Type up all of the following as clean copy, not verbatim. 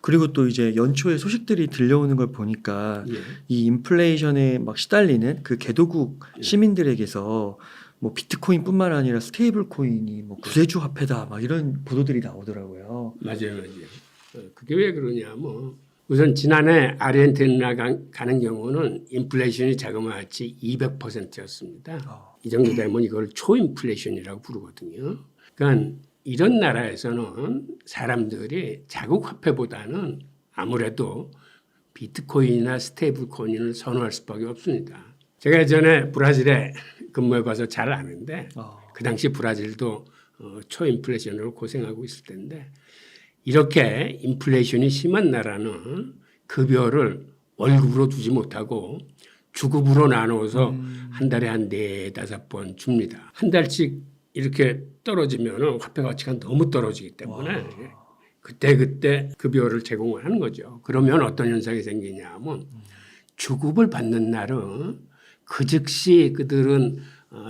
그리고 또 이제 연초에 소식들이 들려오는 걸 보니까 예. 이 인플레이션에 막 시달리는 그 개도국 예. 시민들에게서 뭐 비트코인뿐만 아니라 스테이블 코인이 뭐 구세주 화폐다 막 이런 보도들이 나오더라고요. 맞아요. 그게 왜 그러냐 뭐 우선 지난해 아르헨티나 가는 경우는 인플레이션이 자그마치 200%였습니다. 이 정도 되면 이걸 초인플레이션이라고 부르거든요. 그러니까 이런 나라에서는 사람들이 자국 화폐보다는 아무래도 비트코인이나 스테이블 코인을 선호할 수밖에 없습니다. 제가 예전에 브라질에 근무해 봐서 잘 아는데 그 당시 브라질도 초인플레이션으로 고생하고 있을 텐데 이렇게 인플레이션이 심한 나라는 급여를 월급으로 주지 못하고 주급으로 나눠서 한 달에 한 4-5번 줍니다. 한 달씩 이렇게 떨어지면 화폐 가치가 너무 떨어지기 때문에 그때 급여를 제공을 하는 거죠. 그러면 어떤 현상이 생기냐 하면 주급을 받는 날은 그 즉시 그들은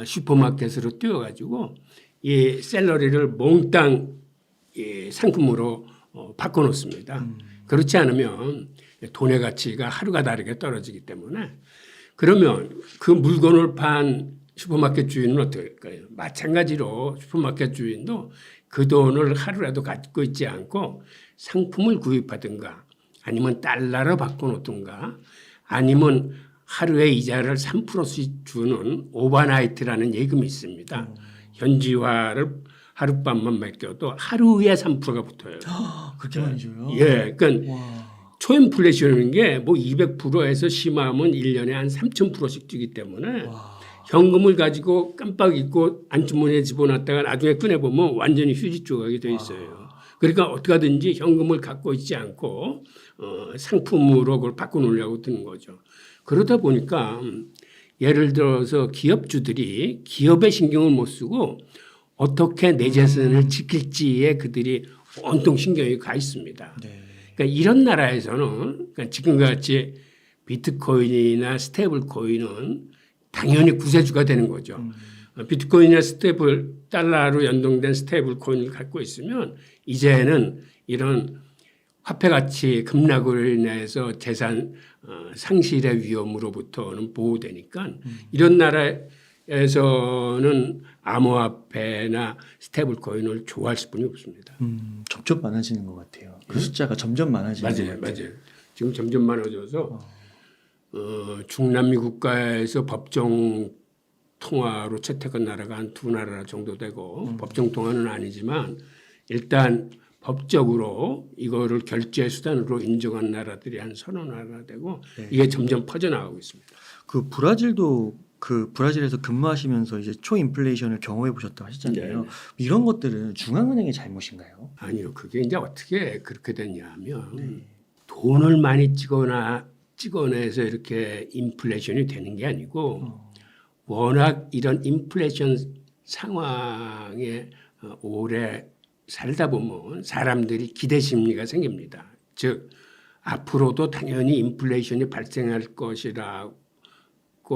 슈퍼마켓으로 뛰어가지고 이 샐러리를 몽땅 이 상품으로 바꿔놓습니다. 그렇지 않으면 돈의 가치가 하루가 다르게 떨어지기 때문에 그러면 그 물건을 판 슈퍼마켓 주인은 어떻게 할까요? 마찬가지로 슈퍼마켓 주인도 그 돈을 하루라도 갖고 있지 않고 상품을 구입하든가 아니면 달러로 바꿔놓든가 아니면 하루에 이자를 3%씩 주는 오버나이트라는 예금이 있습니다. 현지화를 하룻밤만 맡겨도 하루에 3%가 붙어요. 그렇게 많이 줘요? 예, 그러니까 초인플레이션인 게 뭐 200%에서 심하면 1년에 한 3,000%씩 주기 때문에 현금을 가지고 깜빡 잊고 안주머니에 집어넣었다가 나중에 꺼내보면 완전히 휴지 조각이 돼 있어요. 그러니까 어떻게 하든지 현금을 갖고 있지 않고 상품으로 그걸 바꿔놓으려고 드는 거죠. 그러다 보니까 예를 들어서 기업주들이 기업의 신경을 못 쓰고 어떻게 내 재산을 지킬지에 그들이 온통 신경이 가 있습니다. 네. 그러니까 이런 나라에서는 그러니까 지금같이 비트코인이나 스테이블 코인은 당연히 구세주가 되는 거죠. 비트코인이나 스테이블 달러로 연동된 스테이블 코인을 갖고 있으면 이제는 이런 화폐 가치 급락으로 인해서 재산 상실의 위험으로부터는 보호되니까 이런 나라에서는 암호화폐나 스테이블 코인을 좋아할 수뿐이 없습니다. 점점 많아지는 것 같아요. 그 숫자가 점점 많아지는 것 같아요. 맞아요. 지금 점점 많아져서 중남미 국가에서 법정 통화로 채택한 나라가 한 2나라 정도 되고 법정 통화는 아니지만 일단 법적으로 이거를 결제 수단으로 인정한 나라들이 한 3-4나라 되고 이게 점점 퍼져나가고 있습니다. 그 브라질도 그 브라질에서 근무하시면서 이제 초인플레이션을 경험해 보셨다고 하셨잖아요. 네. 이런 것들은 중앙은행의 잘못인가요? 아니요. 그게 이제 어떻게 그렇게 됐냐면 돈을 많이 찍어내서 이렇게 인플레이션이 되는 게 아니고 워낙 이런 인플레이션 상황에 오래 살다 보면 사람들이 기대 심리가 생깁니다. 즉 앞으로도 당연히 인플레이션이 발생할 것이라고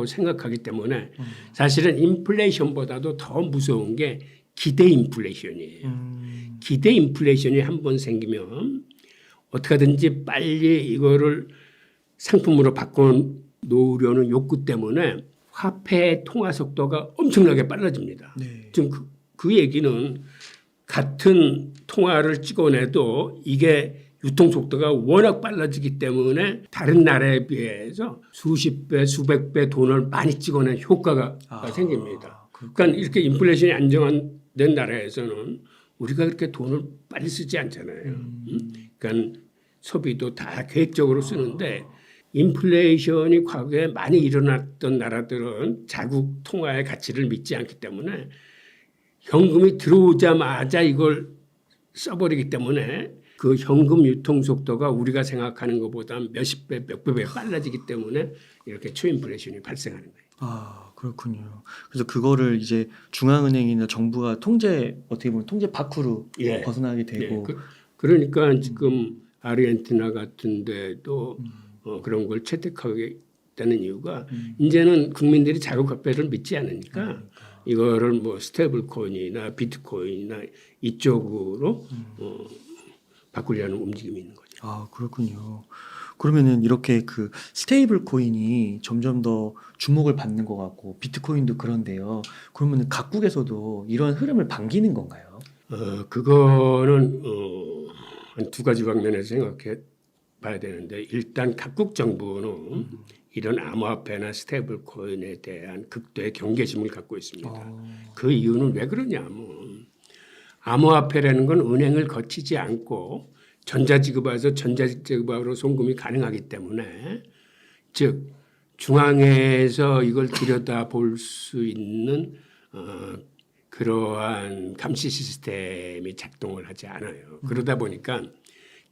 생각하기 때문에 사실은 인플레이션보다도 더 무서운 게 기대 인플레이션이에요. 기대 인플레이션이 한번 생기면 어떻게 하든지 빨리 이거를 상품으로 바꿔 놓으려는 욕구 때문에 화폐의 통화 속도가 엄청나게 빨라집니다. 네. 지금 그 얘기는 같은 통화를 찍어내도 이게 유통 속도가 워낙 빨라지기 때문에 다른 나라에 비해서 수십 배, 수백 배 돈을 많이 찍어낸 효과가 생깁니다. 그러니까 이렇게 인플레이션이 안정된 나라에서는 우리가 그렇게 돈을 빨리 쓰지 않잖아요. 그러니까 소비도 다 계획적으로 쓰는데 인플레이션이 과거에 많이 일어났던 나라들은 자국 통화의 가치를 믿지 않기 때문에 현금이 들어오자마자 이걸 써버리기 때문에 그 현금 유통 속도가 우리가 생각하는 것보다 몇십 배, 몇백 배 빨라지기 때문에 이렇게 초인플레이션이 발생하는 거예요. 아, 그렇군요. 그래서 그거를 이제 중앙은행이나 정부가 어떻게 보면 통제 밖으로 벗어나게 되고. 그러니까 지금 아르헨티나 같은 데도 그런 걸 채택하게 되는 이유가 이제는 국민들이 자국 화폐를 믿지 않으니까 이거를 뭐 스테이블 코인이나 비트코인이나 이쪽으로 바꾸려는 움직임이 있는 거죠. 아, 그렇군요. 그러면은 이렇게 그 스테이블 코인이 점점 더 주목을 받는 것 같고 비트코인도 그런데요. 그러면은 각국에서도 이런 흐름을 반기는 건가요? 그거는 한 두 가지 방면에서 생각해 봐야 되는데 일단 각국 정부는 이런 암호화폐나 스테이블 코인에 대한 극도의 경계심을 갖고 있습니다. 그 이유는 왜 그러냐면 암호화폐라는 건 은행을 거치지 않고 전자지급화에서 전자지급화로 송금이 가능하기 때문에 즉 중앙에서 이걸 들여다볼 수 있는 그러한 감시 시스템이 작동을 하지 않아요. 그러다 보니까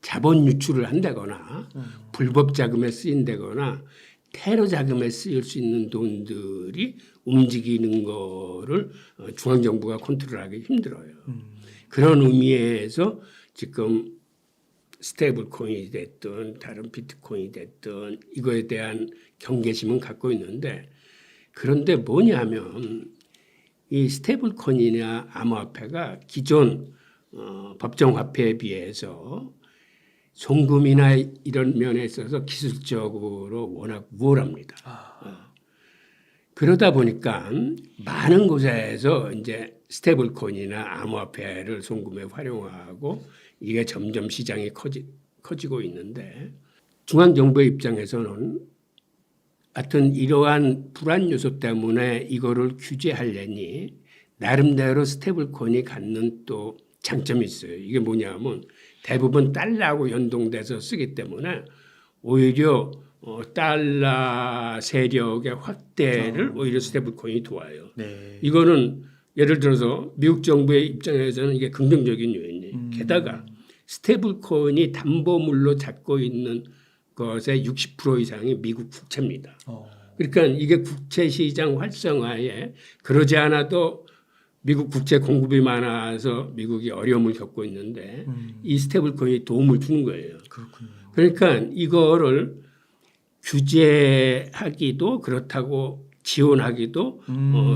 자본 유출을 한다거나 불법 자금에 쓰인다거나 테러 자금에 쓰일 수 있는 돈들이 움직이는 거를 중앙정부가 컨트롤하기 힘들어요. 그런 의미에서 지금 스테이블 코인이 됐든 다른 비트코인이 됐든 이거에 대한 경계심은 갖고 있는데 그런데 뭐냐면 이 스테이블 코인이나 암호화폐가 기존 법정 화폐에 비해서 송금이나 이런 면에 있어서 기술적으로 워낙 우월합니다. 그러다 보니까 많은 곳에서 이제 스테이블 코인이나 암호화폐를 송금에 활용하고 이게 점점 시장이 커지고 있는데 중앙정부의 입장에서는 하여튼 이러한 불안 요소 때문에 이거를 규제하려니 나름대로 스테이블 코인이 갖는 또 장점이 있어요. 이게 뭐냐면 대부분 달러하고 연동돼서 쓰기 때문에 오히려 달러 세력의 확대를 오히려 스테이블 코인이 도와요. 네. 이거는 예를 들어서 미국 정부의 입장에서는 이게 긍정적인 요인이에요. 게다가 스테이블 코인이 담보물로 잡고 있는 것의 60% 이상이 미국 국채입니다. 그러니까 이게 국채 시장 활성화에 그러지 않아도 미국 국채 공급이 많아서 미국이 어려움을 겪고 있는데 이 스테이블 코인이 도움을 주는 거예요. 그렇군요. 그러니까 이거를 규제하기도 그렇다고 지원하기도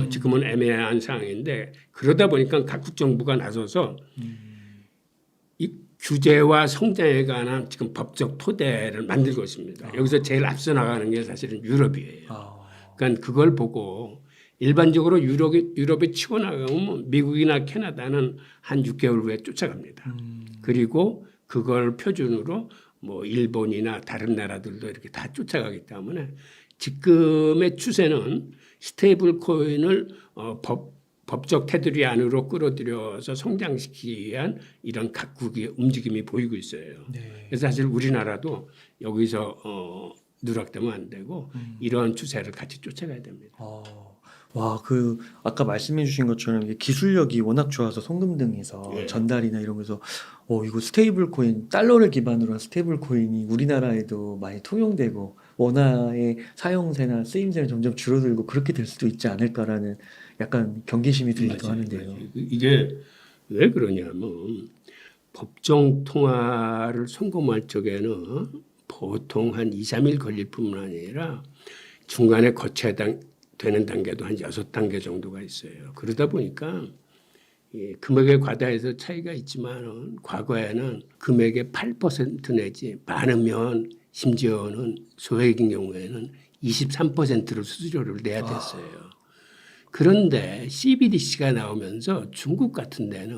지금은 애매한 상황인데 그러다 보니까 각국 정부가 나서서 이 규제와 성장에 관한 지금 법적 토대를 만들고 있습니다. 여기서 제일 앞서 나가는 게 사실은 유럽이에요. 그러니까 그걸 보고 일반적으로 유럽이 치고 나가면 미국이나 캐나다는 한 6개월 후에 쫓아갑니다. 그리고 그걸 표준으로 뭐 일본이나 다른 나라들도 이렇게 다 쫓아가기 때문에 지금의 추세는 스테이블 코인을 법적 테두리 안으로 끌어들여서 성장시키기 위한 이런 각국의 움직임이 보이고 있어요. 네. 그래서 사실 우리나라도 여기서 누락되면 안 되고 이러한 추세를 같이 쫓아가야 됩니다. 와, 그 아까 말씀해 주신 것처럼 이게 기술력이 워낙 좋아서 송금 등에서 예. 전달이나 이런 거에서 이거 스테이블 코인, 달러를 기반으로 한 스테이블 코인이 우리나라에도 많이 통용되고 원화의 사용세나 쓰임새는 점점 줄어들고 그렇게 될 수도 있지 않을까라는 약간 경계심이 들기도 하는데요. 맞아요. 이게 왜 그러냐면 법정 통화를 송금할 적에는 보통 한 2, 3일 걸릴 뿐만 아니라 중간에 거쳐야 되는 단계도 한 6단계 정도가 있어요. 그러다 보니까 금액의 과다해서 차이가 있지만 과거에는 금액의 8% 내지 많으면 심지어는 소액인 경우에는 23%를 수수료를 내야 됐어요. 그런데 CBDC가 나오면서 중국 같은 데는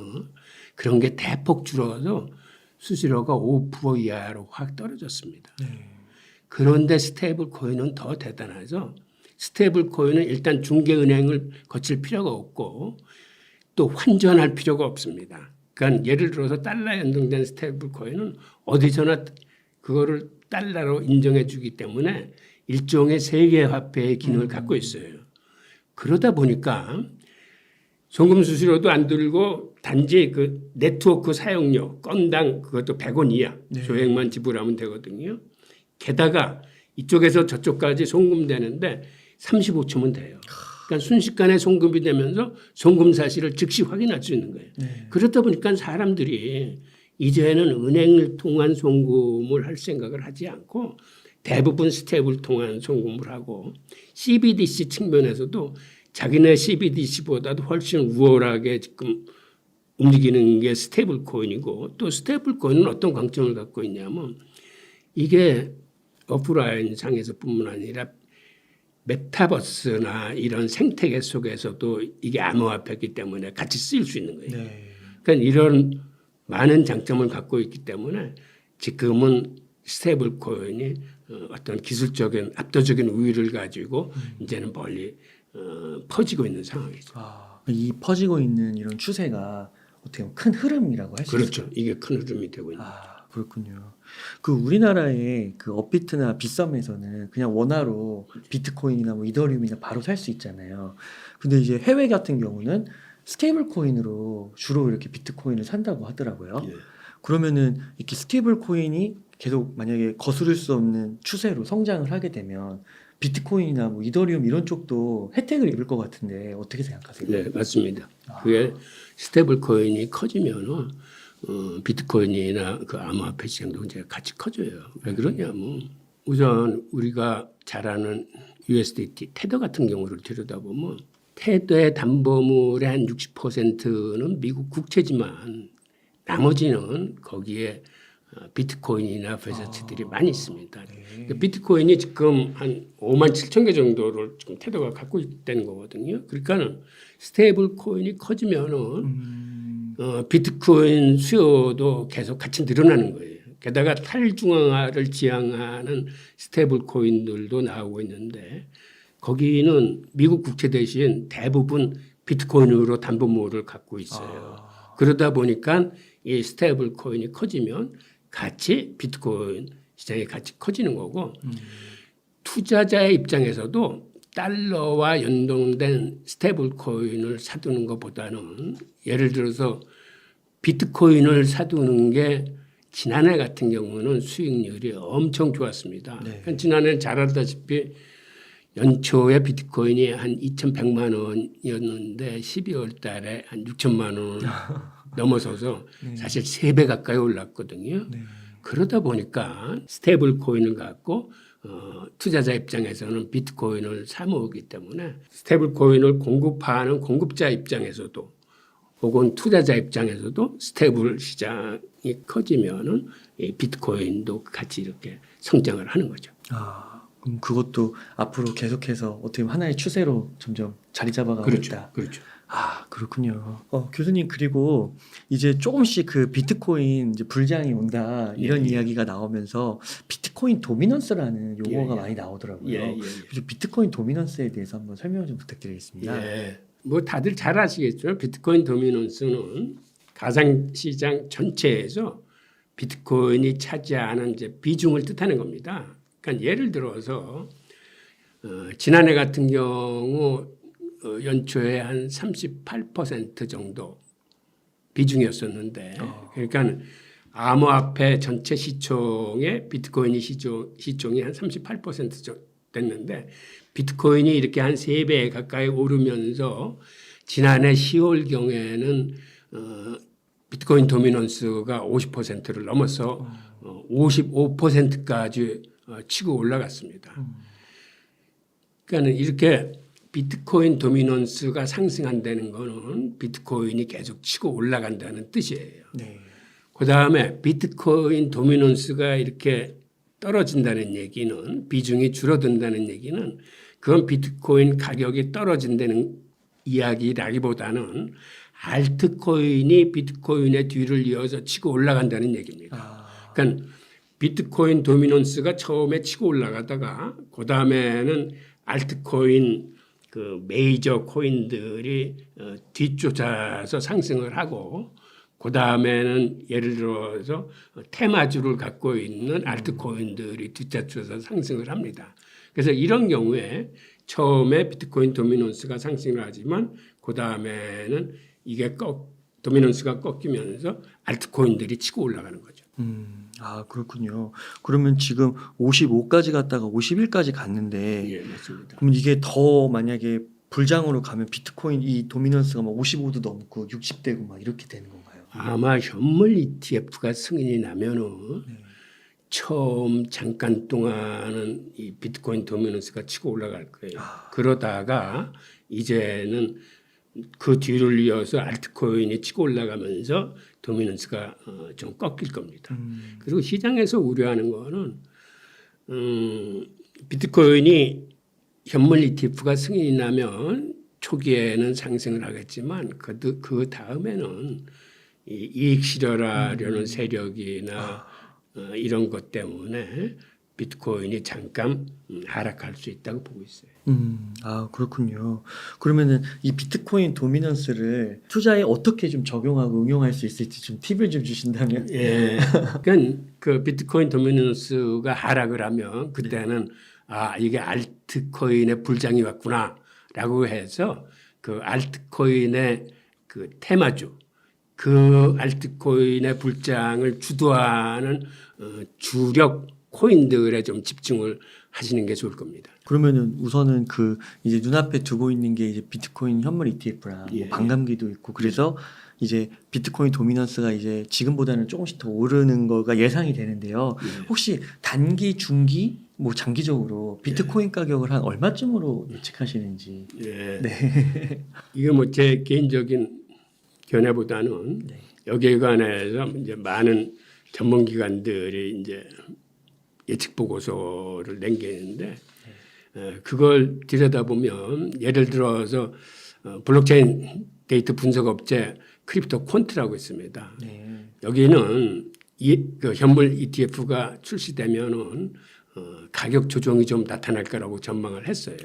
그런 게 대폭 줄어서 수수료가 5% 이하로 확 떨어졌습니다. 그런데 스테이블 코인은 더 대단해서 스테이블 코인은 일단 중개은행을 거칠 필요가 없고 또 환전할 필요가 없습니다. 그러니까 예를 들어서 달러 연동된 스테이블 코인은 어디서나 그거를 달러로 인정해 주기 때문에 일종의 세계 화폐의 기능을 갖고 있어요. 그러다 보니까 송금 수수료도 안 들고 단지 그 네트워크 사용료 건당 그것도 100원 이하 소액만 지불하면 되거든요. 게다가 이쪽에서 저쪽까지 송금되는데 35초면 돼요. 그러니까 순식간에 송금이 되면서 송금 사실을 즉시 확인할 수 있는 거예요. 그렇다 보니까 사람들이 이제는 은행을 통한 송금을 할 생각을 하지 않고 대부분 스테이블 통한 송금을 하고 CBDC 측면에서도 자기네 CBDC보다도 훨씬 우월하게 지금 움직이는 게 스테이블 코인이고 또 스테이블 코인은 어떤 강점을 갖고 있냐면 이게 오프라인 상에서뿐만 아니라 메타버스나 이런 생태계 속에서도 이게 암호화폐이기 때문에 같이 쓰일 수 있는 거예요. 네. 그러니까 이런 많은 장점을 갖고 있기 때문에 지금은 스테이블 코인이 어떤 기술적인 압도적인 우위를 가지고 이제는 멀리 퍼지고 있는 상황이죠. 이 퍼지고 있는 이런 추세가 어떻게 보면 큰 흐름이라고 할 수 있어요. 그렇죠. 이게 큰 흐름이 되고 있는. 그렇군요. 그 우리나라의 그 업비트나 빗썸에서는 그냥 원화로 비트코인이나 뭐 이더리움이나 바로 살 수 있잖아요. 근데 이제 해외 같은 경우는 스테이블 코인으로 주로 이렇게 비트코인을 산다고 하더라고요. 예. 그러면은 이렇게 스테이블 코인이 계속 만약에 거스를 수 없는 추세로 성장을 하게 되면 비트코인이나 뭐 이더리움 이런 쪽도 혜택을 입을 것 같은데 어떻게 생각하세요? 네, 맞습니다. 그게 스테이블 코인이 커지면은 비트코인이나 그 암호화폐 시장도 이제 같이 커져요. 왜 그러냐면 우선 우리가 잘 아는 USDT, 테더 같은 경우를 들여다보면 테더의 담보물의 한 60%는 미국 국채지만 나머지는 거기에 비트코인이나 베저츠들이 많이 있습니다. 그러니까 비트코인이 지금 한 5만 7천 개 정도를 지금 테더가 갖고 있다는 거거든요. 그러니까는 스테이블 코인이 커지면은 비트코인 수요도 계속 같이 늘어나는 거예요. 게다가 탈중앙화를 지향하는 스테이블 코인들도 나오고 있는데 거기는 미국 국채 대신 대부분 비트코인으로 담보물을 갖고 있어요. 그러다 보니까 이 스테이블 코인이 커지면 같이 비트코인 시장이 같이 커지는 거고 투자자의 입장에서도 달러와 연동된 스테이블 코인을 사두는 것보다는 예를 들어서 비트코인을 사두는 게 지난해 같은 경우는 수익률이 엄청 좋았습니다. 그러니까 지난해 잘 알다시피 연초에 비트코인이 한 2,100만 원이었는데 12월 달에 한 6천만 원을 넘어서서 사실 3배 가까이 올랐거든요. 그러다 보니까 스테이블 코인을 갖고 투자자 입장에서는 비트코인을 사 모으기 때문에 스테이블 코인을 공급하는 공급자 입장에서도 혹은 투자자 입장에서도 스테이블 시장이 커지면은 이 비트코인도 같이 이렇게 성장을 하는 거죠. 그럼 그것도 앞으로 계속해서 어떻게 보면 하나의 추세로 점점 자리 잡아가고 있다. 그렇죠. 그렇군요. 교수님, 그리고 이제 조금씩 그 비트코인 이제 불장이 온다 이런 이야기가 나오면서 비트코인 도미넌스라는 용어가 많이 나오더라고요. 그래서 비트코인 도미넌스에 대해서 한번 설명 좀 부탁드리겠습니다. 뭐 다들 잘 아시겠죠. 비트코인 도미넌스는 가상시장 전체에서 비트코인이 차지하는 이제 비중을 뜻하는 겁니다. 그러니까 예를 들어서 지난해 같은 경우 연초에 한 38% 정도 비중이었었는데 그러니까 암호화폐 전체 시총의 비트코인이 시총이 한 38% 됐는데 비트코인이 이렇게 한 3배 가까이 오르면서 지난해 10월 경에는 비트코인 도미넌스가 50%를 넘어서 55%까지 치고 올라갔습니다. 그러니까 이렇게 비트코인 도미넌스가 상승한다는 거는 비트코인이 계속 치고 올라간다는 뜻이에요. 그다음에 비트코인 도미넌스가 이렇게 떨어진다는 얘기는 비중이 줄어든다는 얘기는 그건 비트코인 가격이 떨어진다는 이야기라기보다는 알트코인이 비트코인의 뒤를 이어서 치고 올라간다는 얘기입니다. 그러니까 비트코인 도미넌스가 처음에 치고 올라가다가 그다음에는 알트코인 그 메이저 코인들이 뒤쫓아서 상승을 하고 그다음에는 예를 들어서 테마주를 갖고 있는 알트코인들이 뒤쫓아서 상승을 합니다. 그래서 이런 경우에 처음에 비트코인 도미넌스가 상승을 하지만 그다음에는 이게 도미넌스가 꺾이면서 알트코인들이 치고 올라가는 거죠. 그렇군요. 그러면 지금 55까지 갔다가 51까지 갔는데 맞습니다. 그럼 이게 더 만약에 불장으로 가면 비트코인 이 도미넌스가 막 55도 넘고 60대고 막 이렇게 되는 건가요? 아마 현물 ETF가 승인이 나면은 처음 잠깐 동안은 이 비트코인 도미넌스가 치고 올라갈 거예요. 그러다가 이제는 그 뒤를 이어서 알트코인이 치고 올라가면서 도미넌스가 좀 꺾일 겁니다. 그리고 시장에서 우려하는 거는 비트코인이 현물 ETF가 승인이 나면 초기에는 상승을 하겠지만 그 다음에는 이 이익 실현하려는 세력이나 이런 것 때문에 비트코인이 잠깐 하락할 수 있다고 보고 있어요. 아, 그렇군요. 그러면은 이 비트코인 도미넌스를 투자에 어떻게 좀 적용하고 응용할 수 있을지 좀 팁을 좀 주신다면. 예. 그러니까 그 비트코인 도미넌스가 하락을 하면 그때는 아, 이게 알트코인의 불장이 왔구나라고 해서 그 알트코인의 그 테마주 그 알트코인의 불장을 주도하는 주력 코인들에 좀 집중을 하시는 게 좋을 겁니다. 그러면은 우선은 그 이제 눈앞에 두고 있는 게 이제 비트코인 현물 ETF랑 예. 뭐 반감기도 있고 그래서 이제 비트코인 도미넌스가 이제 지금보다는 조금씩 더 오르는 거가 예상이 되는데요. 예. 혹시 단기, 중기, 뭐 장기적으로 비트코인 가격을 한 얼마쯤으로 예측하시는지. 예. 네. 이게 뭐 제 개인적인 견해보다는 네. 여기에 관해서 이제 많은 전문기관들이 이제 예측 보고서를 낸 게 있는데 그걸 들여다보면 예를 들어서 블록체인 데이터 분석 업체 크립토 콘트라고 있습니다. 네. 여기는 그 현물 ETF가 출시되면은 가격 조정이 좀 나타날 거라고 전망을 했어요.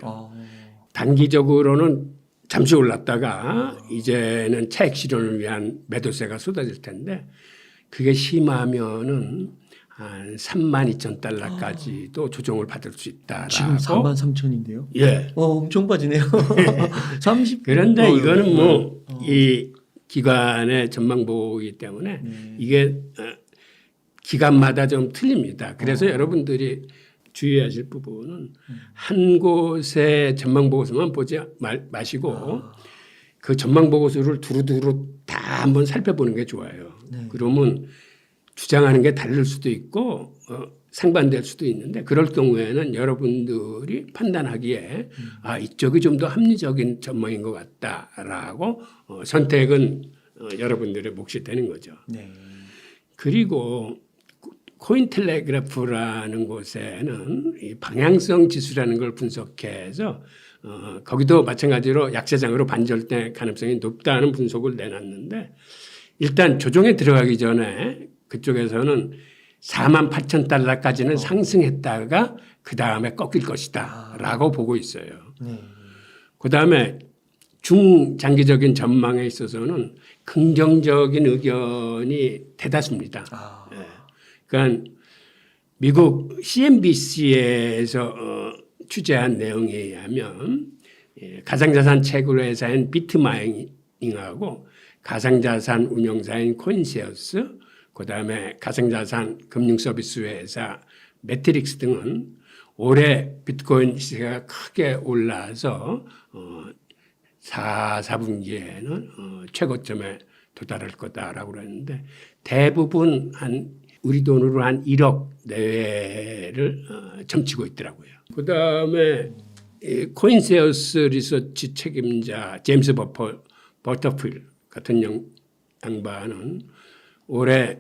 단기적으로는 잠시 올랐다가 이제는 차익 실현을 위한 매도세가 쏟아질 텐데 그게 심하면은 한 32,000달러까지도 조정을 받을 수 있다라고. 지금 43,000인데요. 예. 엄청 빠지네요. 30. 그런데 이거는 뭐 이 기관의 전망보이기 때문에 이게 기간마다 좀 틀립니다. 그래서 여러분들이 주의하실 부분은 한 곳의 전망보고서만 보지 마시고 그 전망보고서를 두루두루 다 한번 살펴보는 게 좋아요. 네. 그러면 주장하는 게 다를 수도 있고 상반될 수도 있는데 그럴 경우에는 여러분들이 판단하기에 아 이쪽이 좀 더 합리적인 전망인 것 같다라고 선택은 여러분들의 몫이 되는 거죠. 네. 그리고 코인텔레그래프라는 곳에는 이 방향성 지수라는 걸 분석해서 거기도 마찬가지로 약세장으로 반절될 가능성이 높다는 분석을 내놨는데 일단 조정에 들어가기 전에 그쪽에서는 48,000달러까지는 상승했다가 그 다음에 꺾일 것이다라고 보고 있어요. 그 다음에 중장기적인 전망에 있어서는 긍정적인 의견이 대다수입니다. 예. 그러니까 미국 CNBC에서 취재한 내용에 의하면 가상자산 채굴 회사인 비트마이닝하고 가상자산 운용사인 코인시어스 그다음에 가상자산 금융서비스 회사 매트릭스 등은 올해 비트코인 시세가 크게 올라서 4분기에는 최고점에 도달할 거다라고 그랬는데 대부분 우리 돈으로 한 1억 내외를 점치고 있더라고요. 그다음에 코인세어스 리서치 책임자 제임스 버터필 같은 양반은 올해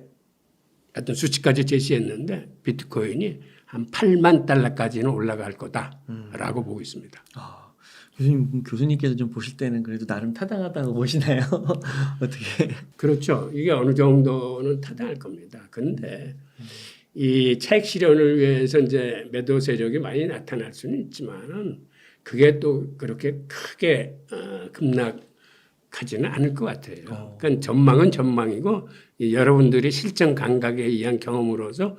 어떤 수치까지 제시했는데 비트코인이 한 8만 달러까지는 올라갈 거다라고 보고 있습니다. 교수님께서 좀 보실 때는 그래도 나름 타당하다고 보시나요? 어떻게? 그렇죠. 이게 어느 정도는 타당할 겁니다. 그런데 이 차익 실현을 위해서 이제 매도 세력이 많이 나타날 수는 있지만은 그게 또 그렇게 크게 급락하지는 않을 것 같아요. 그러니까 전망은 전망이고 여러분들이 실전 감각에 의한 경험으로서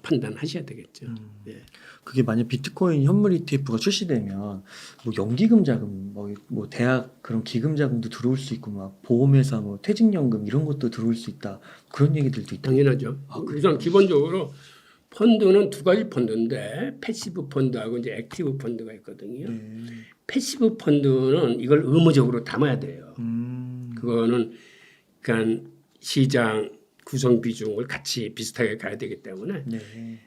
판단하셔야 되겠죠. 예. 그게 만약 비트코인 현물 ETF가 출시되면 뭐 연기금 자금, 뭐 대학 그런 기금 자금도 들어올 수 있고 막 보험회사 뭐 퇴직연금 이런 것도 들어올 수 있다 그런 얘기들도 있다. 당연하죠. 우선 기본적으로 펀드는 두 가지 펀드인데 패시브 펀드하고 이제 액티브 펀드가 있거든요. 패시브 펀드는 이걸 의무적으로 담아야 돼요. 그거는 그러니까 시장 구성 비중을 같이 비슷하게 가야 되기 때문에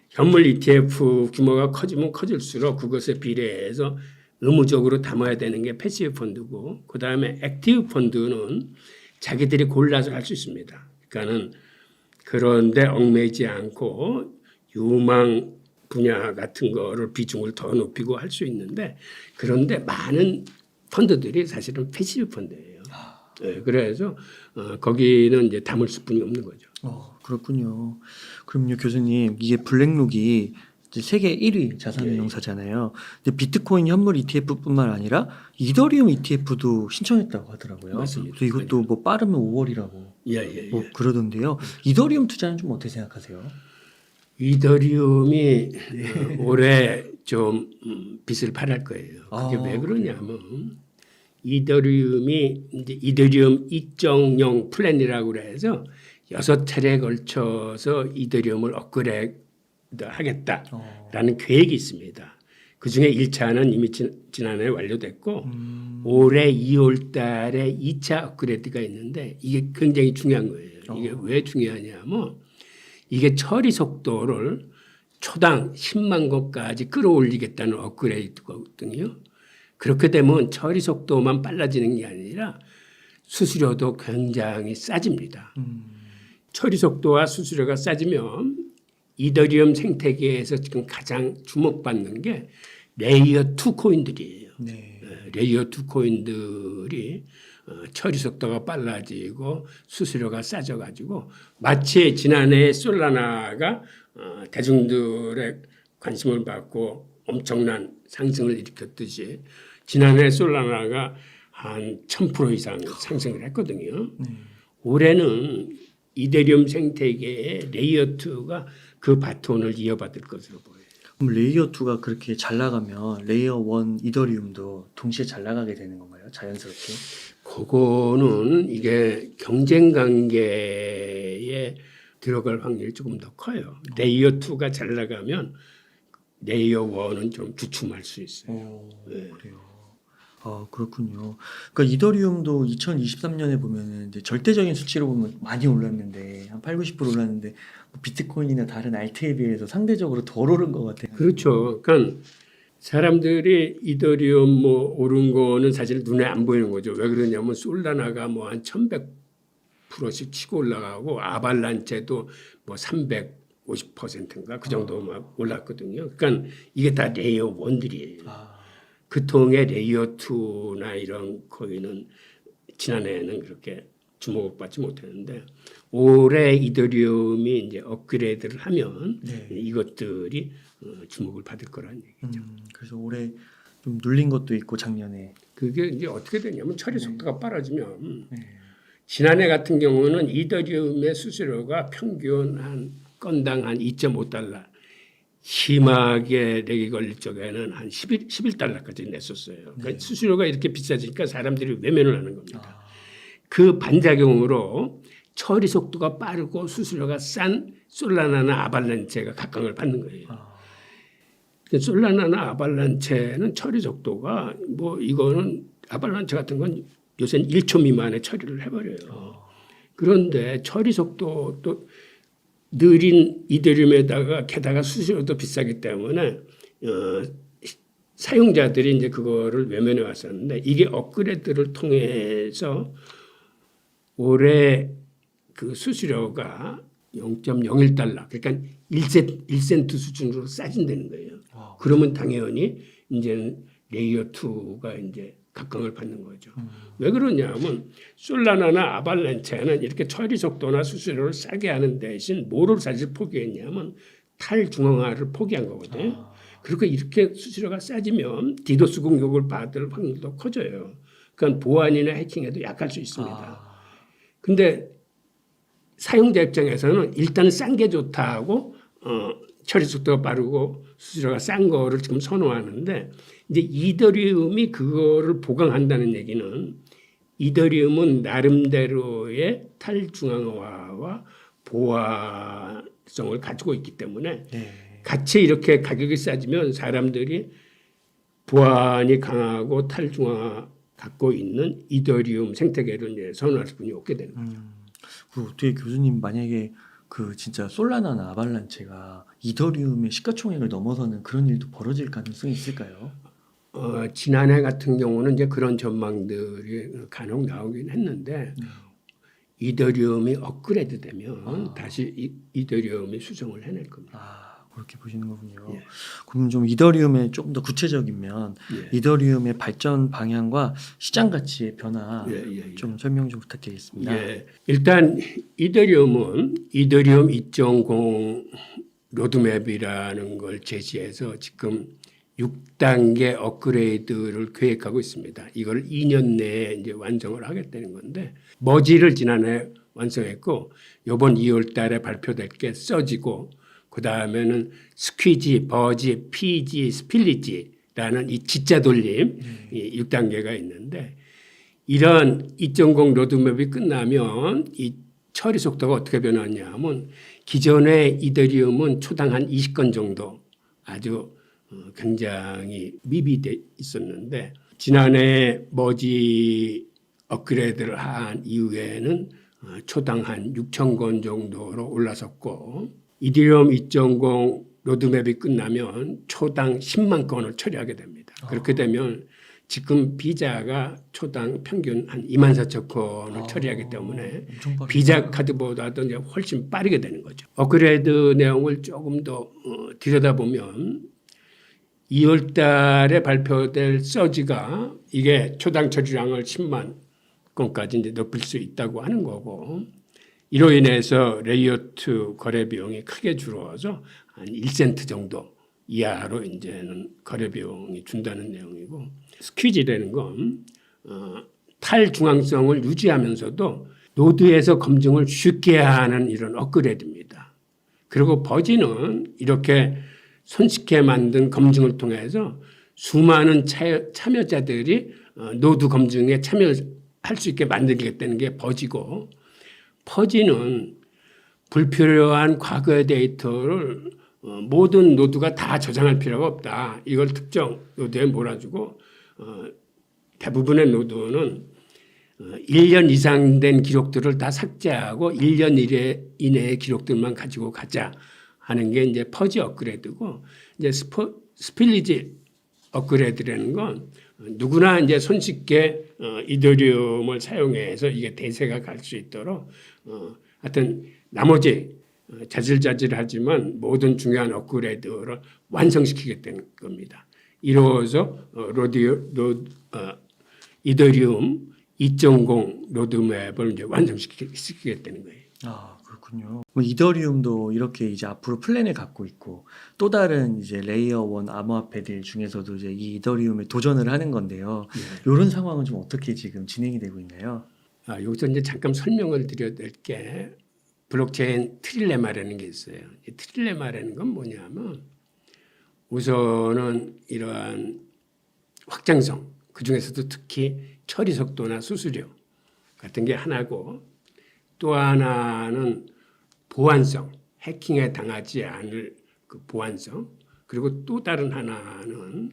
현물 ETF 규모가 커지면 커질수록 그것에 비례해서 의무적으로 담아야 되는 게 패시브 펀드고 그다음에 액티브 펀드는 자기들이 골라서 할 수 있습니다. 그러니까는 그런데 얽매이지 않고 유망 분야 같은 거를 비중을 더 높이고 할 수 있는데 그런데 많은 펀드들이 사실은 패시브 펀드예요. 네, 그래서 거기는 이제 담을 수뿐이 없는 거죠. 그렇군요. 그럼요, 교수님. 이게 블랙록이 이제 세계 1위 자산운용사잖아요. 근데 비트코인 현물 ETF뿐만 아니라 이더리움 ETF도 신청했다고 하더라고요. 맞습니다. 그래서 이것도 뭐 빠르면 5월이라고 예. 뭐 그러던데요. 이더리움 투자는 좀 어떻게 생각하세요? 이더리움이 올해 좀 빚을 발할 거예요. 그게 왜 그래요? 그러냐면 이더리움이 이제 이더리움 2.0 플랜이라고 그래서 6차례에 걸쳐서 이더리움을 업그레이드 하겠다라는 계획이 있습니다. 그 중에 1차는 이미 지난해 완료됐고 올해 2월 달에 2차 업그레이드가 있는데 이게 굉장히 중요한 거예요. 이게 왜 중요하냐면 이게 처리 속도를 초당 10만 것까지 끌어올리겠다는 업그레이드거든요. 그렇게 되면 처리 속도만 빨라지는 게 아니라 수수료도 굉장히 싸집니다. 처리 속도와 수수료가 싸지면 이더리움 생태계에서 지금 가장 주목받는 게 레이어 2 코인들이에요. 네. 레이어 2 코인들이 처리 속도가 빨라지고 수수료가 싸져가지고 마치 지난해 솔라나가 대중들의 관심을 받고 엄청난 상승을 일으켰듯이 지난해 솔라나가 한 1000% 이상 상승을 했거든요. 올해는 이더리움 생태계의 레이어 2가 그 바톤을 이어받을 것으로 보여요. 그럼 레이어 2가 그렇게 잘 나가면 레이어 1 이더리움도 동시에 잘 나가게 되는 건가요? 자연스럽게? 그거는 이게 경쟁 관계에 들어갈 확률이 조금 더 커요. 레이어 2가 잘 나가면 레이어 1은 좀 주춤할 수 있어요. 그래요. 그렇군요. 그러니까 이더리움도 2023년에 보면은 이제 절대적인 수치로 보면 많이 올랐는데 한 8, 90% 올랐는데 뭐 비트코인이나 다른 알트에 비해서 상대적으로 덜 오른 것 같아요. 그렇죠. 그러니까 사람들이 이더리움 뭐 오른 거는 사실 눈에 안 보이는 거죠. 왜 그러냐면 솔라나가 뭐 한 1100%씩 치고 올라가고 아발란체도 뭐 350%인가 그 정도 막 올랐거든요. 그러니까 이게 다 레이어 1들이에요. 그 통에 레이어 2나 이런 코인은 지난해에는 그렇게 주목을 받지 못했는데 올해 이더리움이 이제 업그레이드를 하면 이것들이 주목을 받을 거라는 얘기죠. 그래서 올해 좀 눌린 것도 있고 작년에. 그게 이제 어떻게 되냐면 처리 속도가 빠르지면 지난해 같은 경우는 이더리움의 수수료가 평균 한 건당 한 2.5달러 심하게 렉이 걸릴 적에는 한 11달러까지 냈었어요. 그러니까 수수료가 이렇게 비싸지니까 사람들이 외면을 하는 겁니다. 그 반작용으로 처리 속도가 빠르고 수수료가 싼 솔라나나 아발란체가 각광을 받는 거예요. 솔라나나 아발란체는 처리 속도가 뭐 이거는 아발란체 같은 건 요새는 1초 미만의 처리를 해버려요. 그런데 처리 속도 또 느린 이더리움에다가 게다가 수수료도 비싸기 때문에 사용자들이 이제 그거를 외면해 왔었는데 이게 업그레이드를 통해서 올해 그 수수료가 0.01달러 그러니까 1센트 수준으로 싸진다는 거예요. 그러면 당연히 이제 레이어 2가 이제 각광을 받는 거죠. 왜 그러냐면 솔라나나 아발란체는 이렇게 처리 속도나 수수료를 싸게 하는 대신 뭐를 사실 포기했냐면 탈중앙화를 포기한 거거든요. 그리고 이렇게 수수료가 싸지면 디도스 공격을 받을 확률도 커져요. 그러니까 보안이나 해킹에도 약할 수 있습니다. 근데 사용자 입장에서는 일단은 싼 게 좋다고 처리 속도가 빠르고 수수료가 싼 거를 지금 선호하는데 이제 이더리움이 그거를 보강한다는 얘기는 이더리움은 나름대로의 탈중앙화와 보안성을 가지고 있기 때문에 같이 이렇게 가격이 싸지면 사람들이 보안이 강하고 탈중앙화 갖고 있는 이더리움 생태계를 이제 선호할 수뿐이 없게 되는 거죠. 그리고 어떻게 교수님 만약에 그 진짜 솔라나나 아발란체가 이더리움의 시가총액을 넘어서는 그런 일도 벌어질 가능성이 있을까요? 지난해 같은 경우는 이제 그런 전망들이 간혹 나오긴 했는데 이더리움이 업그레이드 되면 다시 이더리움이 수정을 해낼 겁니다. 아, 그렇게 보시는 거군요. 예. 그럼 좀 이더리움에 조금 더 구체적이면 예. 이더리움의 발전 방향과 시장 가치의 변화 예. 좀 설명 좀 부탁드리겠습니다. 예. 일단 이더리움은 이더리움 2.0 로드맵이라는 걸 제시해서 지금 6단계 업그레이드를 계획하고 있습니다. 이걸 2년 내에 이제 완성을 하겠다는 건데 머지를 지난해 완성했고 이번 2월 달에 발표될 게 서지고 그 다음에는 스퀴지, 버지, 피지, 스필리지라는 이 지자 돌림 이 6단계가 있는데 이런 2.0 로드맵이 끝나면 이 처리 속도가 어떻게 변하냐 하면 기존의 이더리움은 초당 한 20건 정도 아주 굉장히 미비돼 있었는데 지난해 머지 업그레이드를 한 이후에는 초당 한 6,000건 정도로 올라섰고 이더리움 2.0 로드맵이 끝나면 초당 10만 건을 처리하게 됩니다. 그렇게 되면 지금 비자가 초당 평균 한 24,000건을 처리하기 때문에 비자 카드보다도 이제 훨씬 빠르게 되는 거죠. 업그레이드 내용을 조금 더 들여다보면 2월 달에 발표될 서지가 이게 초당 처리량을 10만 건까지 이제 높일 수 있다고 하는 거고 이로 인해서 레이아웃 거래 비용이 크게 줄어서 한 1센트 정도 이하로 이제는 거래 비용이 준다는 내용이고 스퀴지라는 건 탈중앙성을 유지하면서도 노드에서 검증을 쉽게 하는 이런 업그레이드입니다. 그리고 버지는 이렇게 손쉽게 만든 검증을 통해서 수많은 참여자들이 노드 검증에 참여할 수 있게 만들겠다는 게 버지고 퍼지는 불필요한 과거의 데이터를 모든 노드가 다 저장할 필요가 없다. 이걸 특정 노드에 몰아주고 대부분의 노드는 1년 이상 된 기록들을 다 삭제하고 1년 이내의 기록들만 가지고 가자 하는 게 이제 퍼지 업그레이드고 이제 스필리지 업그레이드라는 건 누구나 이제 손쉽게 이더리움을 사용해서 이게 대세가 갈 수 있도록 하여튼 나머지 자질자질하지만 모든 중요한 업그레이드를 완성시키겠다는 겁니다. 이로써 이더리움 2.0 로드맵을 이제 완성시키겠다는 거예요. 아, 그렇군요. 뭐 이더리움도 이렇게 이제 앞으로 플랜을 갖고 있고 또 다른 이제 레이어 1 암호화폐들 중에서도 이제 이 이더리움에 도전을 하는 건데요. 이런 상황은 좀 어떻게 지금 진행이 되고 있나요? 여기서 이제 잠깐 설명을 드려야 될 게 블록체인 트릴레마라는 게 있어요. 이 트릴레마라는 건 뭐냐면 우선은 이러한 확장성 그중에서도 특히 처리 속도나 수수료 같은 게 하나고 또 하나는 보안성 해킹에 당하지 않을 그 보안성 그리고 또 다른 하나는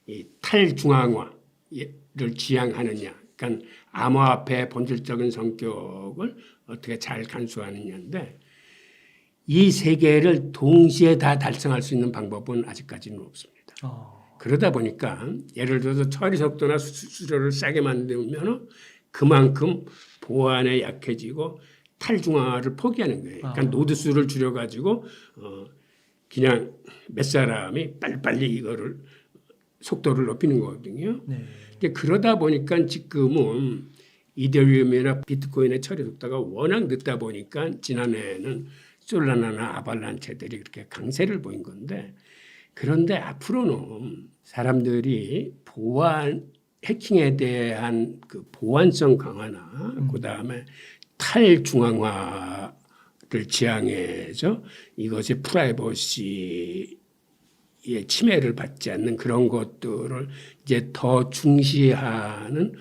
이 탈중앙화를 지향하느냐 그러니까 암호화폐의 본질적인 성격을 어떻게 잘 간수하느냐인데 이 세 개를 동시에 다 달성할 수 있는 방법은 아직까지는 없습니다. 그러다 보니까 예를 들어서 처리 속도나 수수료를 싸게 만들면 그만큼 보안에 약해지고 탈중앙화를 포기하는 거예요. 그러니까 노드 수를 줄여가지고 그냥 몇 사람이 빨리빨리 이거를 속도를 높이는 거거든요. 네. 그러다 보니까 지금은 이더리움이나 비트코인의 처리 속도가 워낙 늦다 보니까 지난해에는 솔라나나 아발란체들이 그렇게 강세를 보인 건데 그런데 앞으로는 사람들이 보안 해킹에 대한 그 보안성 강화나 그다음에 탈중앙화를 지향해서 이것이 프라이버시의 침해를 받지 않는 그런 것들을 이제 더 중시하는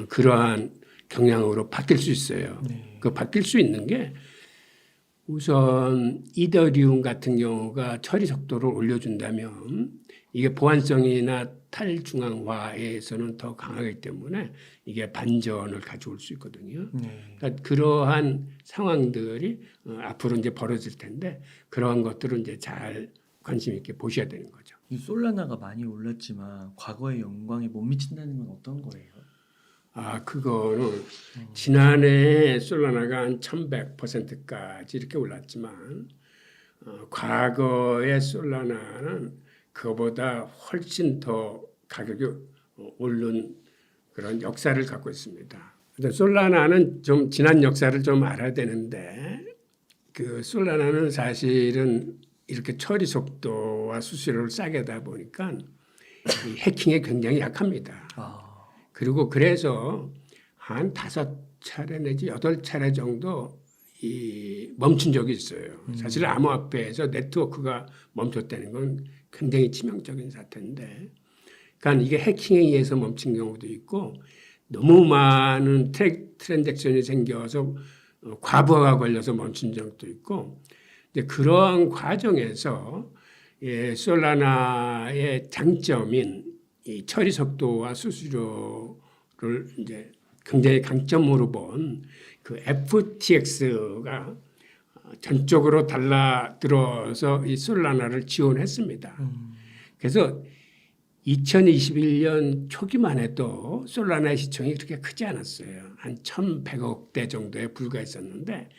그러한 경향으로 바뀔 수 있어요. 네. 그 바뀔 수 있는 게 우선 이더리움 같은 경우가 처리 속도를 올려준다면 이게 보안성이나 탈중앙화에서는 더 강하기 때문에 이게 반전을 가져올 수 있거든요. 그러니까 그러한 상황들이 앞으로 이제 벌어질 텐데 그러한 것들은 이제 잘 관심 있게 보셔야 되는 거죠. 이 솔라나가 많이 올랐지만 과거의 영광에 못 미친다는 건 어떤 거예요? 그거는 지난해 솔라나가 한 1100%까지 이렇게 올랐지만 과거의 솔라나는 그거보다 훨씬 더 가격이 오른 그런 역사를 갖고 있습니다. 근데 솔라나는 좀 지난 역사를 좀 알아야 되는데 그 솔라나는 사실은 이렇게 처리 속도와 수수료를 싸게 하다 보니까 이 해킹에 굉장히 약합니다. 그리고 그래서 한 5차례 내지 8차례 정도 이 멈춘 적이 있어요. 사실 암호화폐에서 네트워크가 멈췄다는 건 굉장히 치명적인 사태인데, 그러니까 이게 해킹에 의해서 멈춘 경우도 있고 너무 많은 트랜잭션이 생겨서 과부하가 걸려서 멈춘 적도 있고, 이제 그러한 과정에서 솔라나의 장점인 이 처리 속도와 수수료를 이제 굉장히 강점으로 본 그 FTX가 전적으로 달라들어서 이 솔라나를 지원했습니다. 그래서 2021년 초기만 해도 솔라나의 시총이 그렇게 크지 않았어요. 한 1,100억대 정도에 불과했었는데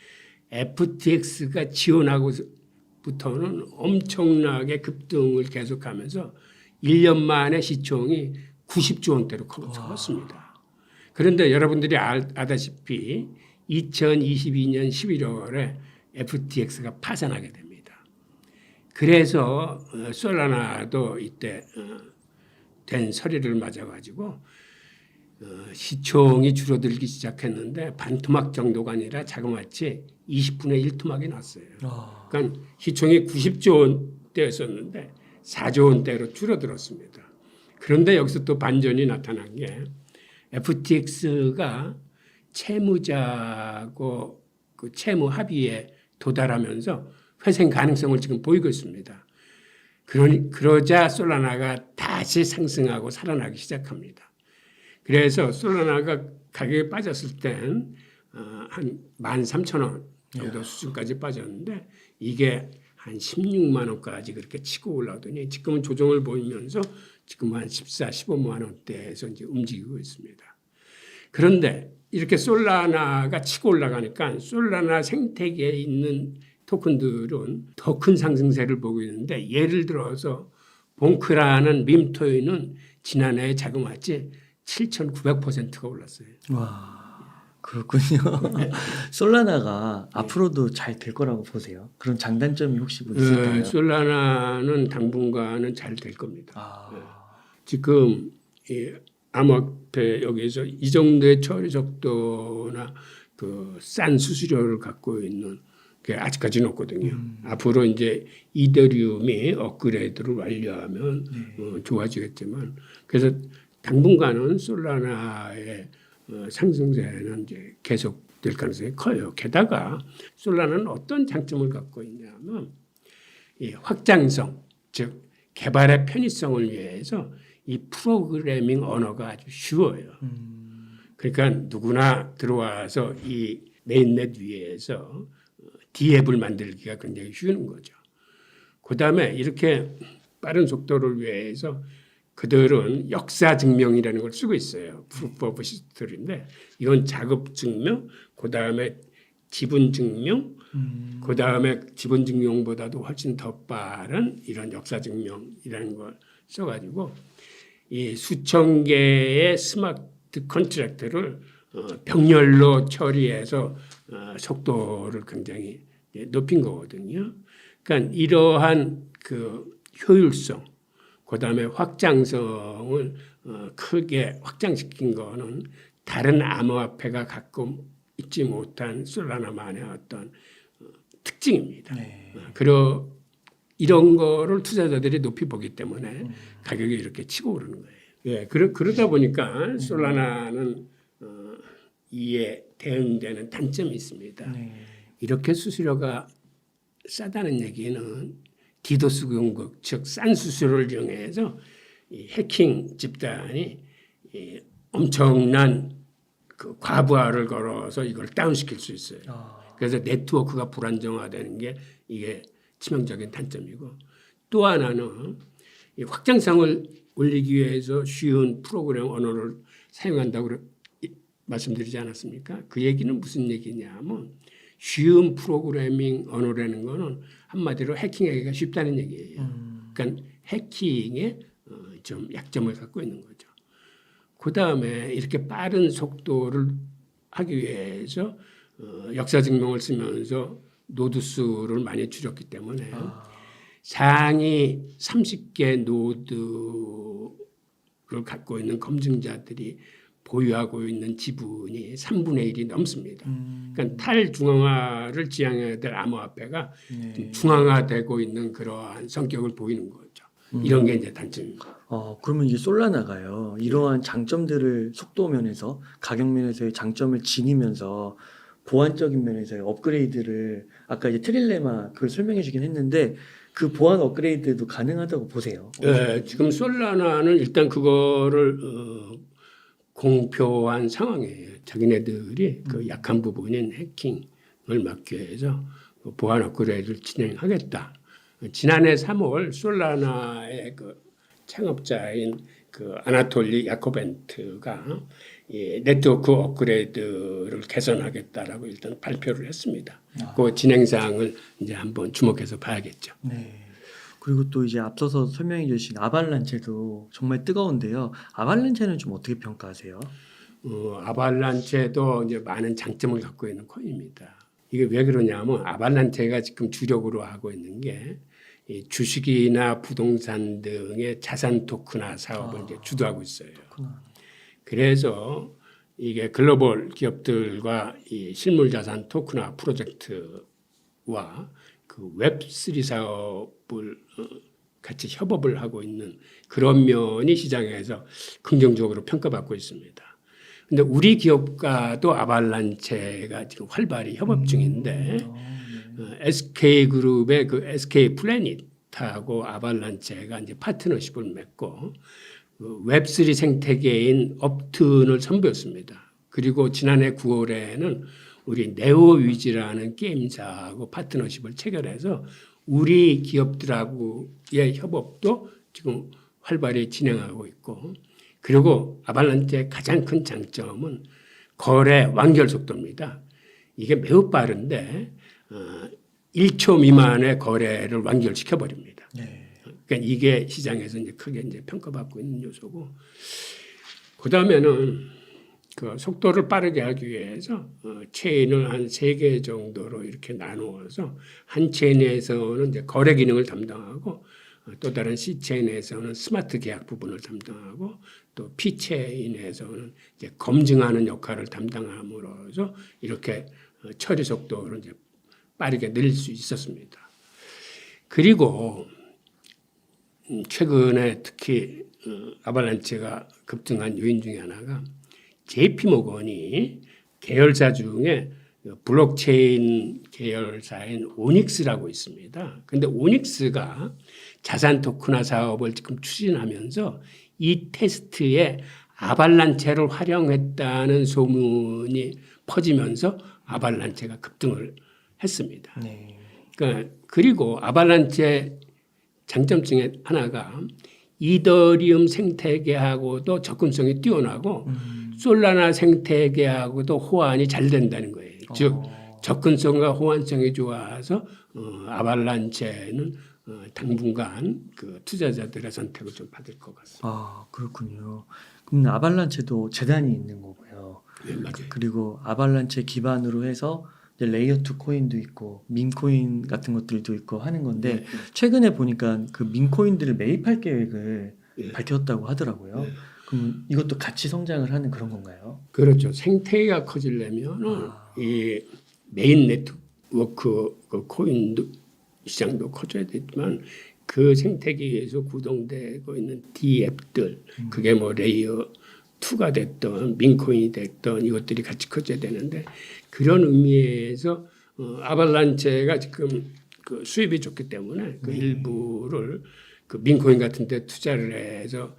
FTX가 지원하고부터는 엄청나게 급등을 계속하면서 1년 만에 시총이 90조 원대로 커졌습니다. 그런데 여러분들이 아다시피 2022년 11월에 FTX가 파산하게 됩니다. 그래서 솔라나도 이때 된 서리를 맞아가지고 시총이 줄어들기 시작했는데 반토막 정도가 아니라 자그마치 20분의 1 토막이 났어요. 그러니까 시총이 90조 원대였었는데 4조 원대로 줄어들었습니다. 그런데 여기서 또 반전이 나타난 게 FTX가 채무자고 그 채무 합의에 도달하면서 회생 가능성을 지금 보이고 있습니다. 그러자 솔라나가 다시 상승하고 살아나기 시작합니다. 그래서 솔라나가 가격이 빠졌을 땐 한 13,000원 정도 수준까지 빠졌는데 이게 한 16만 원까지 그렇게 치고 올라오더니 지금은 조정을 보이면서 지금 한 14, 15만 원대에서 이제 움직이고 있습니다. 그런데 이렇게 솔라나가 치고 올라가니까 솔라나 생태계에 있는 토큰들은 더 큰 상승세를 보고 있는데 예를 들어서 봉크라는 밈토인은 지난해에 자그마치 7,900%가 올랐어요. 와, 그렇군요. 솔라나가 앞으로도 잘 될 거라고 보세요? 그런 장단점이 혹시 뭐 있을까요? 솔라나는 당분간은 잘 될 겁니다. 지금 이 암호화폐 여기서 이 정도의 처리 속도나 그 싼 수수료를 갖고 있는 게 아직까지는 없거든요. 앞으로 이제 이더리움이 업그레이드를 완료하면 좋아지겠지만 그래서 당분간은 솔라나의 상승세는 이제 계속될 가능성이 커요. 게다가 솔라나는 어떤 장점을 갖고 있냐면 이 확장성, 즉 개발의 편의성을 위해서 이 프로그래밍 언어가 아주 쉬워요. 그러니까 누구나 들어와서 이 메인넷 위에서 D앱을 만들기가 굉장히 쉬운 거죠. 그다음에 이렇게 빠른 속도를 위해서 그들은 역사 증명이라는 걸 쓰고 있어요. Proof of History인데 이건 작업 증명, 그다음에 지분 증명, 그다음에 지분 증명보다도 훨씬 더 빠른 이런 역사 증명이라는 걸 써가지고 이 수천 개의 스마트 컨트랙트를 병렬로 처리해서 속도를 굉장히 높인 거거든요. 그러니까 이러한 그 효율성, 그다음에 확장성을 크게 확장시킨 거는 다른 암호화폐가 갖고 있지 못한 솔라나만의 어떤 특징입니다. 그리고 이런 거를 투자자들이 높이 보기 때문에 가격이 이렇게 치고 오르는 거예요. 예, 그러다 보니까 솔라나는 이에 대응되는 단점이 있습니다. 이렇게 수수료가 싸다는 얘기는 디도스 공격, 즉 싼 수수료를 이용해서 이 해킹 집단이 이 엄청난 그 과부하를 걸어서 이걸 다운시킬 수 있어요. 그래서 네트워크가 불안정화되는 게 이게 치명적인 단점이고 또 하나는 이 확장성을 올리기 위해서 쉬운 프로그램 언어를 사용한다고 말씀드리지 않았습니까? 그 얘기는 무슨 얘기냐면 쉬운 프로그래밍 언어라는 거는 한마디로 해킹하기가 쉽다는 얘기예요. 그러니까 해킹에 좀 약점을 갖고 있는 거죠. 그 다음에 이렇게 빠른 속도를 하기 위해서 역사 증명을 쓰면서 노드 수를 많이 줄였기 때문에 상위 30개 노드를 갖고 있는 검증자들이 보유하고 있는 지분이 3분의 1이 넘습니다. 그러니까 탈중앙화를 지향해야 될 암호화폐가 좀 중앙화되고 있는 그러한 성격을 보이는 거죠. 이런 게 이제 단점입니다. 그러면 이게 솔라나가요. 이러한 장점들을 속도 면에서 가격 면에서의 장점을 지니면서 보안적인 면에서의 업그레이드를 아까 이제 트릴레마 그걸 설명해 주긴 했는데 그 보안 업그레이드도 가능하다고 보세요. 네, 지금 솔라나는 일단 그거를 공표한 상황이에요. 자기네들이 그 약한 부분인 해킹을 막기 위해서 보안 업그레이드를 진행하겠다. 지난해 3월 솔라나의 그 창업자인 그 아나톨리 야코벤트가 이 네트워크 업그레이드를 개선하겠다라고 일단 발표를 했습니다. 그 진행 사항을 이제 한번 주목해서 봐야겠죠. 네. 그리고 또 이제 앞서서 설명해 주신 아발란체도 정말 뜨거운데요. 아발란체는 좀 어떻게 평가하세요? 아발란체도 이제 많은 장점을 갖고 있는 코인입니다. 이게 왜 그러냐면 아발란체가 지금 주력으로 하고 있는 게 이 주식이나 부동산 등의 자산 토큰화 사업을 이제 주도하고 있어요. 그렇구나. 그래서 이게 글로벌 기업들과 이 실물 자산 토큰화 프로젝트와 그 웹3 사업을 같이 협업을 하고 있는 그런 면이 시장에서 긍정적으로 평가받고 있습니다. 근데 우리 기업과도 아발란체가 지금 활발히 협업 중인데 SK그룹의 그 SK 플래닛하고 아발란체가 이제 파트너십을 맺고 그 웹3 생태계인 업튼을 선보였습니다. 그리고 지난해 9월에는 우리 네오위즈라는 게임사하고 파트너십을 체결해서 우리 기업들하고의 협업도 지금 활발히 진행하고 있고 그리고 아발란체의 가장 큰 장점은 거래 완결 속도입니다. 이게 매우 빠른데 1초 미만의 거래를 완결시켜 버립니다. 네. 그러니까 이게 시장에서 이제 크게 이제 평가받고 있는 요소고 그 다음에는 그 속도를 빠르게 하기 위해서 체인을 한 3개 정도로 이렇게 나누어서 한 체인에서는 이제 거래 기능을 담당하고 또 다른 C 체인에서는 스마트 계약 부분을 담당하고 또 P 체인에서는 이제 검증하는 역할을 담당함으로써 이렇게 처리 속도를 이제 빠르게 늘릴 수 있었습니다. 그리고 최근에 특히 아발란체가 급등한 요인 중에 하나가 JP 모건이 계열사 중에 블록체인 계열사인 오닉스라고 있습니다. 그런데 오닉스가 자산 토큰화 사업을 지금 추진하면서 이 테스트에 아발란체를 활용했다는 소문이 퍼지면서 아발란체가 급등을 했습니다. 네. 그러니까 그리고 아발란체 장점 중에 하나가 이더리움 생태계하고도 접근성이 뛰어나고 솔라나 생태계하고도 호환이 잘 된다는 거예요. 즉 접근성과 호환성이 좋아서 아발란체는 당분간 그 투자자들의 선택을 좀 받을 것 같습니다. 그렇군요. 그럼 아발란체도 재단이 있는 거고요. 네, 맞아요. 그리고 아발란체 기반으로 해서 이제 레이어 2 코인도 있고 민코인 같은 것들도 있고 하는 건데 네. 최근에 보니까 그 민코인들을 매입할 계획을 네. 밝혔다고 하더라고요. 네. 그럼 이것도 같이 성장을 하는 그런 건가요? 그렇죠. 생태계가 커지려면은 이 메인 네트워크 그 코인도 시장도 커져야 되지만 그 생태계에서 구동되고 있는 D앱들 그게 뭐 레이어 2가 됐던 민코인이 됐던 이것들이 같이 커져야 되는데 그런 의미에서 아발란체가 지금 그 수입이 좋기 때문에 그 일부를 그 민코인 같은 데 투자를 해서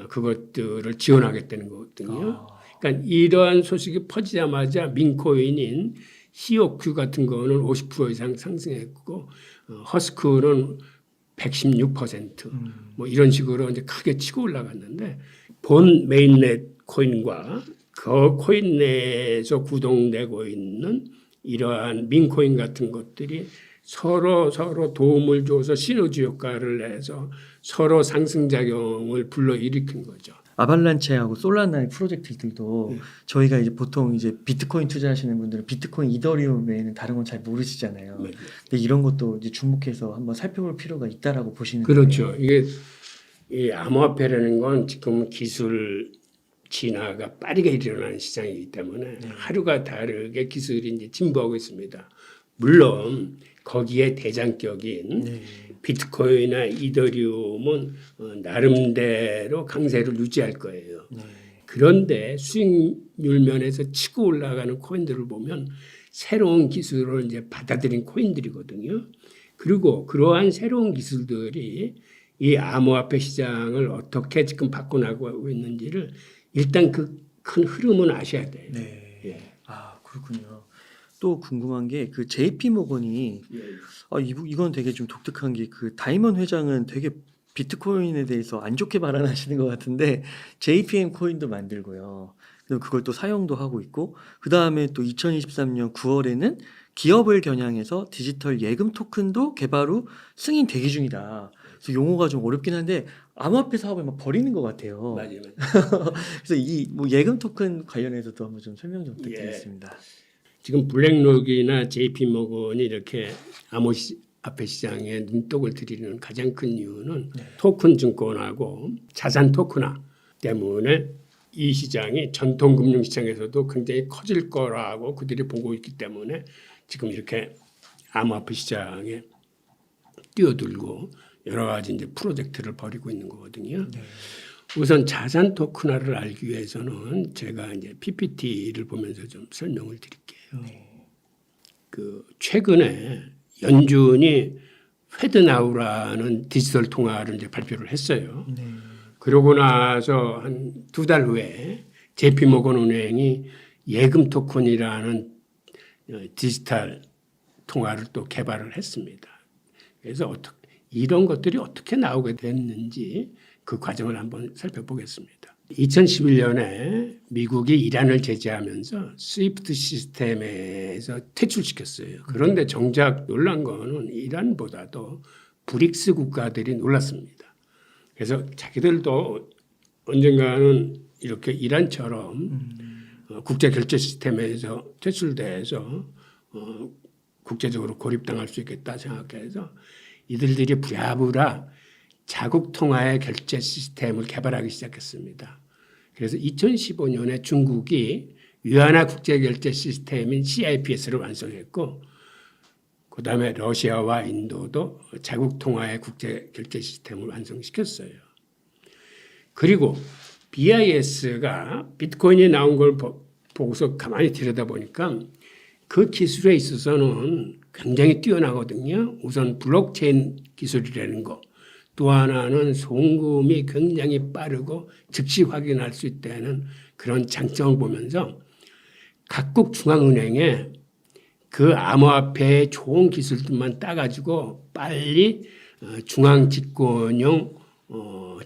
그것들을 지원하겠다는 거거든요. 그러니까 이러한 소식이 퍼지자마자 민코인인 COQ 같은 거는 50% 이상 상승했고 허스크는 116%. 뭐 이런 식으로 이제 크게 치고 올라갔는데 본 메인넷 코인과 그 코인 내에서 구동되고 있는 이러한 민코인 같은 것들이 서로 도움을 줘서 시너지 효과를 내서 서로 상승작용을 불러일으킨 거죠. 아발란체하고 솔라나의 프로젝트들도 저희가 이제 보통 이제 비트코인 투자하시는 분들은 비트코인, 이더리움 외에는 다른 건 잘 모르시잖아요. 네. 근데 이런 것도 이제 주목해서 한번 살펴볼 필요가 있다라고 보시는 그렇죠. 거예요. 이게 이 암호화폐라는 건 지금 기술 진화가 빠르게 일어나는 시장이기 때문에 하루가 다르게 기술이 이제 진보하고 있습니다. 물론 거기에 대장격인 비트코인이나 이더리움은 나름대로 강세를 유지할 거예요. 그런데 수익률 면에서 치고 올라가는 코인들을 보면 새로운 기술을 이제 받아들인 코인들이거든요. 그리고 그러한 새로운 기술들이 이 암호화폐 시장을 어떻게 지금 바꿔나가고 있는지를 일단 그 큰 흐름은 아셔야 돼요. 네. 예. 아, 그렇군요. 또 궁금한 게 그 JP 모건이 이건 되게 좀 독특한 게 그 다이먼 회장은 되게 비트코인에 대해서 안 좋게 발언하시는 것 같은데 JPM 코인도 만들고요. 그리고 그걸 또 사용도 하고 있고 그 다음에 또 2023년 9월에는 기업을 겨냥해서 디지털 예금 토큰도 개발 후 승인 대기 중이다. 그래서 용어가 좀 어렵긴 한데 암호화폐 사업을 막 벌이는 것 같아요. 맞아요. 그래서 이 뭐 예금 토큰 관련해서도 한번 좀 설명 좀 부탁드리겠습니다. 지금 블랙록이나 JP 모건이 이렇게 암호화폐 시장에 눈독을 들이는 가장 큰 이유는 토큰 증권하고 자산 토큰화 때문에 이 시장이 전통 금융 시장에서도 굉장히 커질 거라고 그들이 보고 있기 때문에 지금 이렇게 암호화폐 시장에 뛰어들고 여러 가지 이제 프로젝트를 벌이고 있는 거거든요. 우선 자산 토큰화를 알기 위해서는 제가 이제 PPT를 보면서 좀 설명을 드릴게요. 그 최근에 연준이 페드나우라는 디지털 통화를 이제 발표를 했어요. 그러고 나서 한 2달 후에 JP모건 은행이 예금 토큰이라는 디지털 통화를 또 개발을 했습니다. 그래서 이런 것들이 어떻게 나오게 됐는지 그 과정을 한번 살펴보겠습니다. 2011년에 미국이 이란을 제재하면서 스위프트 시스템에서 퇴출시켰어요. 그런데 정작 놀란 거는 이란보다도 브릭스 국가들이 놀랐습니다. 그래서 자기들도 언젠가는 이렇게 이란처럼 국제 결제 시스템에서 퇴출돼서 국제적으로 고립당할 수 있겠다 생각해서 이들이 부랴부랴 자국 통화의 결제 시스템을 개발하기 시작했습니다. 그래서 2015년에 중국이 위안화 국제 결제 시스템인 CIPS를 완성했고, 그 다음에 러시아와 인도도 자국 통화의 국제 결제 시스템을 완성시켰어요. 그리고 BIS가 비트코인이 나온 걸 보고서 가만히 들여다보니까 그 기술에 있어서는 굉장히 뛰어나거든요. 우선 블록체인 기술이라는 거. 또 하나는 송금이 굉장히 빠르고 즉시 확인할 수 있다는 그런 장점을 보면서 각국 중앙은행에 그 암호화폐의 좋은 기술들만 따가지고 빨리 중앙 집권용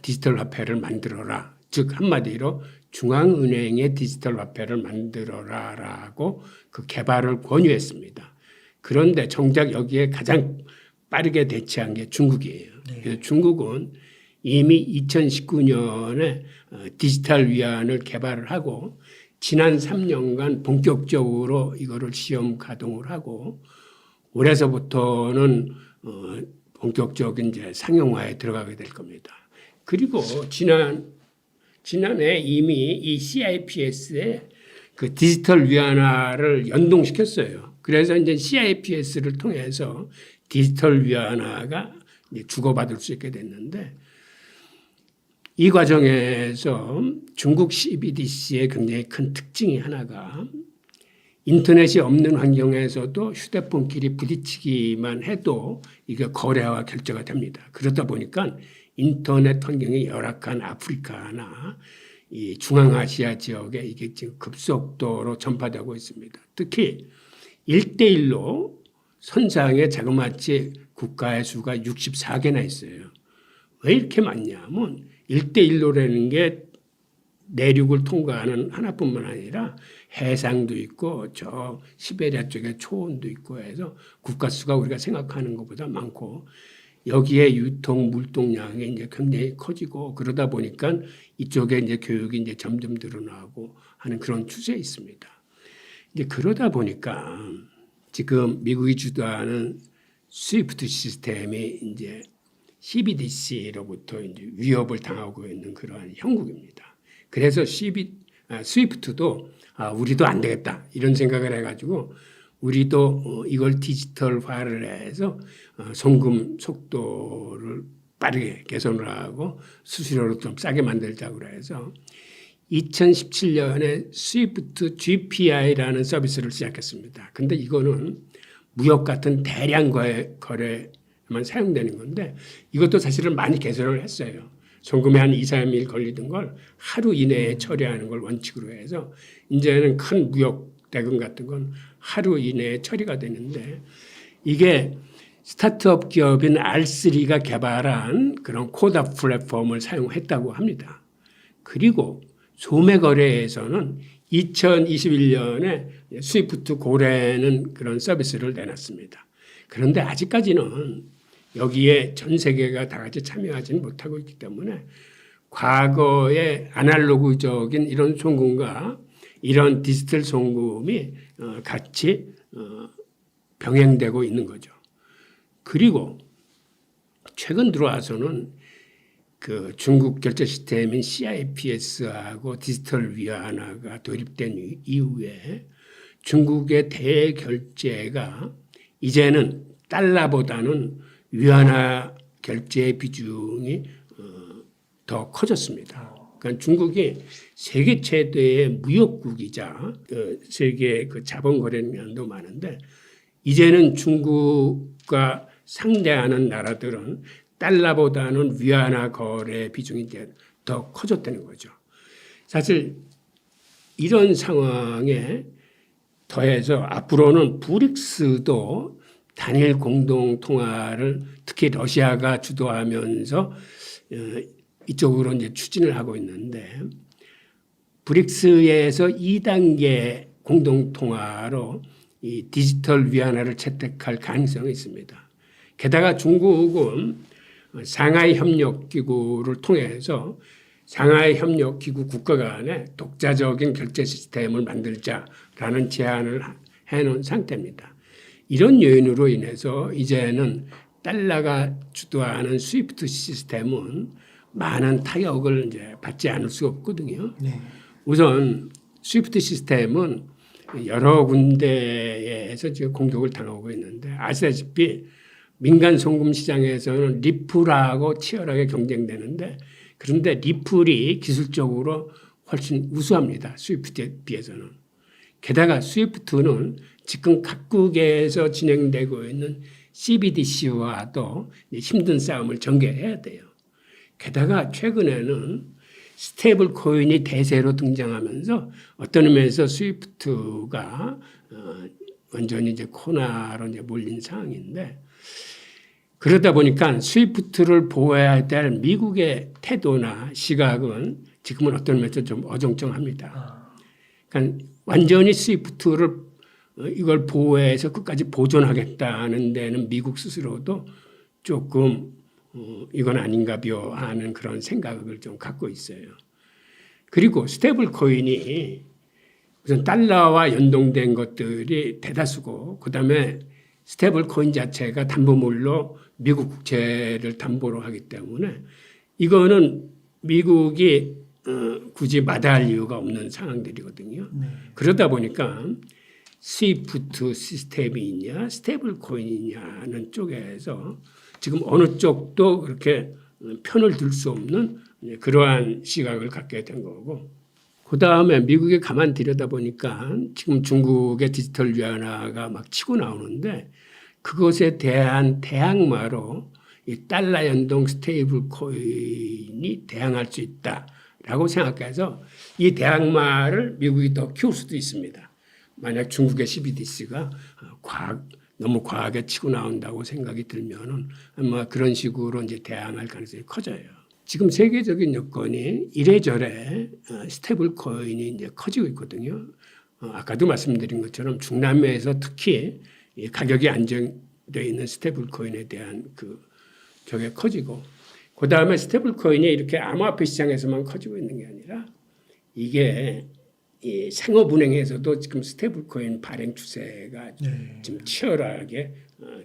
디지털 화폐를 만들어라. 즉 한마디로 중앙은행의 디지털 화폐를 만들어라라고 그 개발을 권유했습니다. 그런데 정작 여기에 가장 빠르게 대처한 게 중국이에요. 그래서 중국은 이미 2019년에 디지털 위안을 개발을 하고 지난 3년간 본격적으로 이거를 시험 가동을 하고 올해서부터는 본격적인 이제 상용화에 들어가게 될 겁니다. 그리고 지난해 이미 이 CIPS에 그 디지털 위안화를 연동시켰어요. 그래서 이제 CIPS를 통해서 디지털 위안화가 주고받을 수 있게 됐는데 이 과정에서 중국 CBDC의 굉장히 큰 특징이 하나가 인터넷이 없는 환경에서도 휴대폰끼리 부딪히기만 해도 이게 거래와 결제가 됩니다. 그러다 보니까 인터넷 환경이 열악한 아프리카나 이 중앙아시아 지역에 이게 지금 급속도로 전파되고 있습니다. 특히 1대1로 선상에 자그마치 국가의 수가 64개나 있어요. 왜 이렇게 많냐면 1대1로라는 게 내륙을 통과하는 하나뿐만 아니라 해상도 있고 저 시베리아 쪽에 초원도 있고 해서 국가 수가 우리가 생각하는 것보다 많고 여기에 유통 물동량이 이제 굉장히 커지고 그러다 보니까 이쪽에 이제 교육이 이제 점점 늘어나고 하는 그런 추세에 있습니다. 이제 그러다 보니까 지금 미국이 주도하는 스위프트 시스템이 이제 CBDC로부터 이제 위협을 당하고 있는 그러한 형국입니다. 그래서 스위프트도 우리도 안 되겠다 이런 생각을 해가지고 우리도 이걸 디지털화를 해서 송금 속도를 빠르게 개선을 하고 수수료를 좀 싸게 만들자고 해서 2017년에 스위프트 GPI라는 서비스를 시작했습니다. 근데 이거는 무역 같은 대량 거래만 사용되는 건데 이것도 사실은 많이 개선을 했어요. 송금에 한 2, 3일 걸리던 걸 하루 이내에 처리하는 걸 원칙으로 해서 이제는 큰 무역 대금 같은 건 하루 이내에 처리가 되는데 이게 스타트업 기업인 R3가 개발한 그런 코다 플랫폼을 사용했다고 합니다. 그리고 소매 거래에서는 2021년에 스위프트 고래는 그런 서비스를 내놨습니다. 그런데 아직까지는 여기에 전 세계가 다 같이 참여하지는 못하고 있기 때문에 과거의 아날로그적인 이런 송금과 이런 디지털 송금이 같이 병행되고 있는 거죠. 그리고 최근 들어와서는 그 중국 결제 시스템인 CIPS하고 디지털 위안화가 도입된 이후에 중국의 대결제가 이제는 달러보다는 위안화 결제의 비중이 더 커졌습니다. 그러니까 중국이 세계 최대의 무역국이자 세계 그 자본 거래량도 많은데 이제는 중국과 상대하는 나라들은 달러보다는 위안화 거래 비중이 이제 더 커졌다는 거죠. 사실 이런 상황에 더해서 앞으로는 브릭스도 단일 공동 통화를 특히 러시아가 주도하면서 이쪽으로 이제 추진을 하고 있는데 브릭스에서 2단계 공동 통화로 이 디지털 위안화를 채택할 가능성이 있습니다. 게다가 중국은 상하이 협력기구를 통해서 상하이 협력기구 국가 간에 독자적인 결제 시스템을 만들자라는 제안을 해놓은 상태입니다. 이런 요인으로 인해서 이제는 달러가 주도하는 스위프트 시스템은 많은 타격을 이제 받지 않을 수 없거든요. 네. 우선 스위프트 시스템은 여러 군데에서 지금 공격을 당하고 있는데 아시다시피 민간 송금 시장에서는 리플하고 치열하게 경쟁되는데 그런데 리플이 기술적으로 훨씬 우수합니다. 스위프트에 비해서는. 게다가 스위프트는 지금 각국에서 진행되고 있는 CBDC와도 힘든 싸움을 전개해야 돼요. 게다가 최근에는 스테이블 코인이 대세로 등장하면서 어떤 의미에서 스위프트가 완전히 이제 코너로 이제 몰린 상황인데 그러다 보니까 스위프트를 보호해야 될 미국의 태도나 시각은 지금은 어떤 면에서 좀 어정쩡합니다. 그러니까 완전히 스위프트를 이걸 보호해서 끝까지 보존하겠다는 데는 미국 스스로도 조금 이건 아닌가벼 하는 그런 생각을 좀 갖고 있어요. 그리고 스테이블 코인이 우선 달러와 연동된 것들이 대다수고 그다음에 스테이블 코인 자체가 담보물로 미국 국채를 담보로 하기 때문에 이거는 미국이 굳이 마다할 이유가 없는 상황들이거든요. 네. 그러다 보니까 스위프트 시스템이 있냐 스테이블 코인이냐는 쪽에서 지금 어느 쪽도 그렇게 편을 들 수 없는 그러한 시각을 갖게 된 거고 그다음에 미국에 가만 들여다보니까 지금 중국의 디지털 위안화가 막 치고 나오는데 그것에 대한 대항마로 이 달러 연동 스테이블 코인이 대항할 수 있다라고 생각해서 이 대항마를 미국이 더 키울 수도 있습니다. 만약 중국의 CBDC가 너무 과하게 치고 나온다고 생각이 들면은 아마 그런 식으로 이제 대항할 가능성이 커져요. 지금 세계적인 여건이 이래저래 스테이블 코인이 이제 커지고 있거든요. 아까도 말씀드린 것처럼 중남미에서 특히 이 가격이 안정되어 있는 스테이블 코인에 대한 저게 커지고, 그 다음에 스테이블 코인이 이렇게 암호화폐 시장에서만 커지고 있는 게 아니라 이게 이 상업은행에서도 지금 스테이블 코인 발행 추세가 지금 치열하게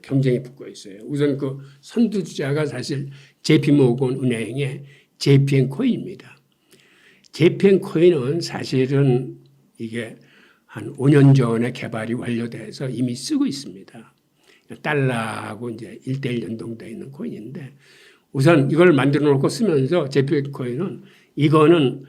경쟁이 붙고 있어요. 우선 그 선두주자가 사실 JP모건 은행의 JPN 코인입니다. JPN 코인은 사실은 이게 한 5년 전에 개발이 완료돼서 이미 쓰고 있습니다. 달러하고 이제 1대1 연동되어 있는 코인인데, 우선 이걸 만들어 놓고 쓰면서 JPN 코인은 이거는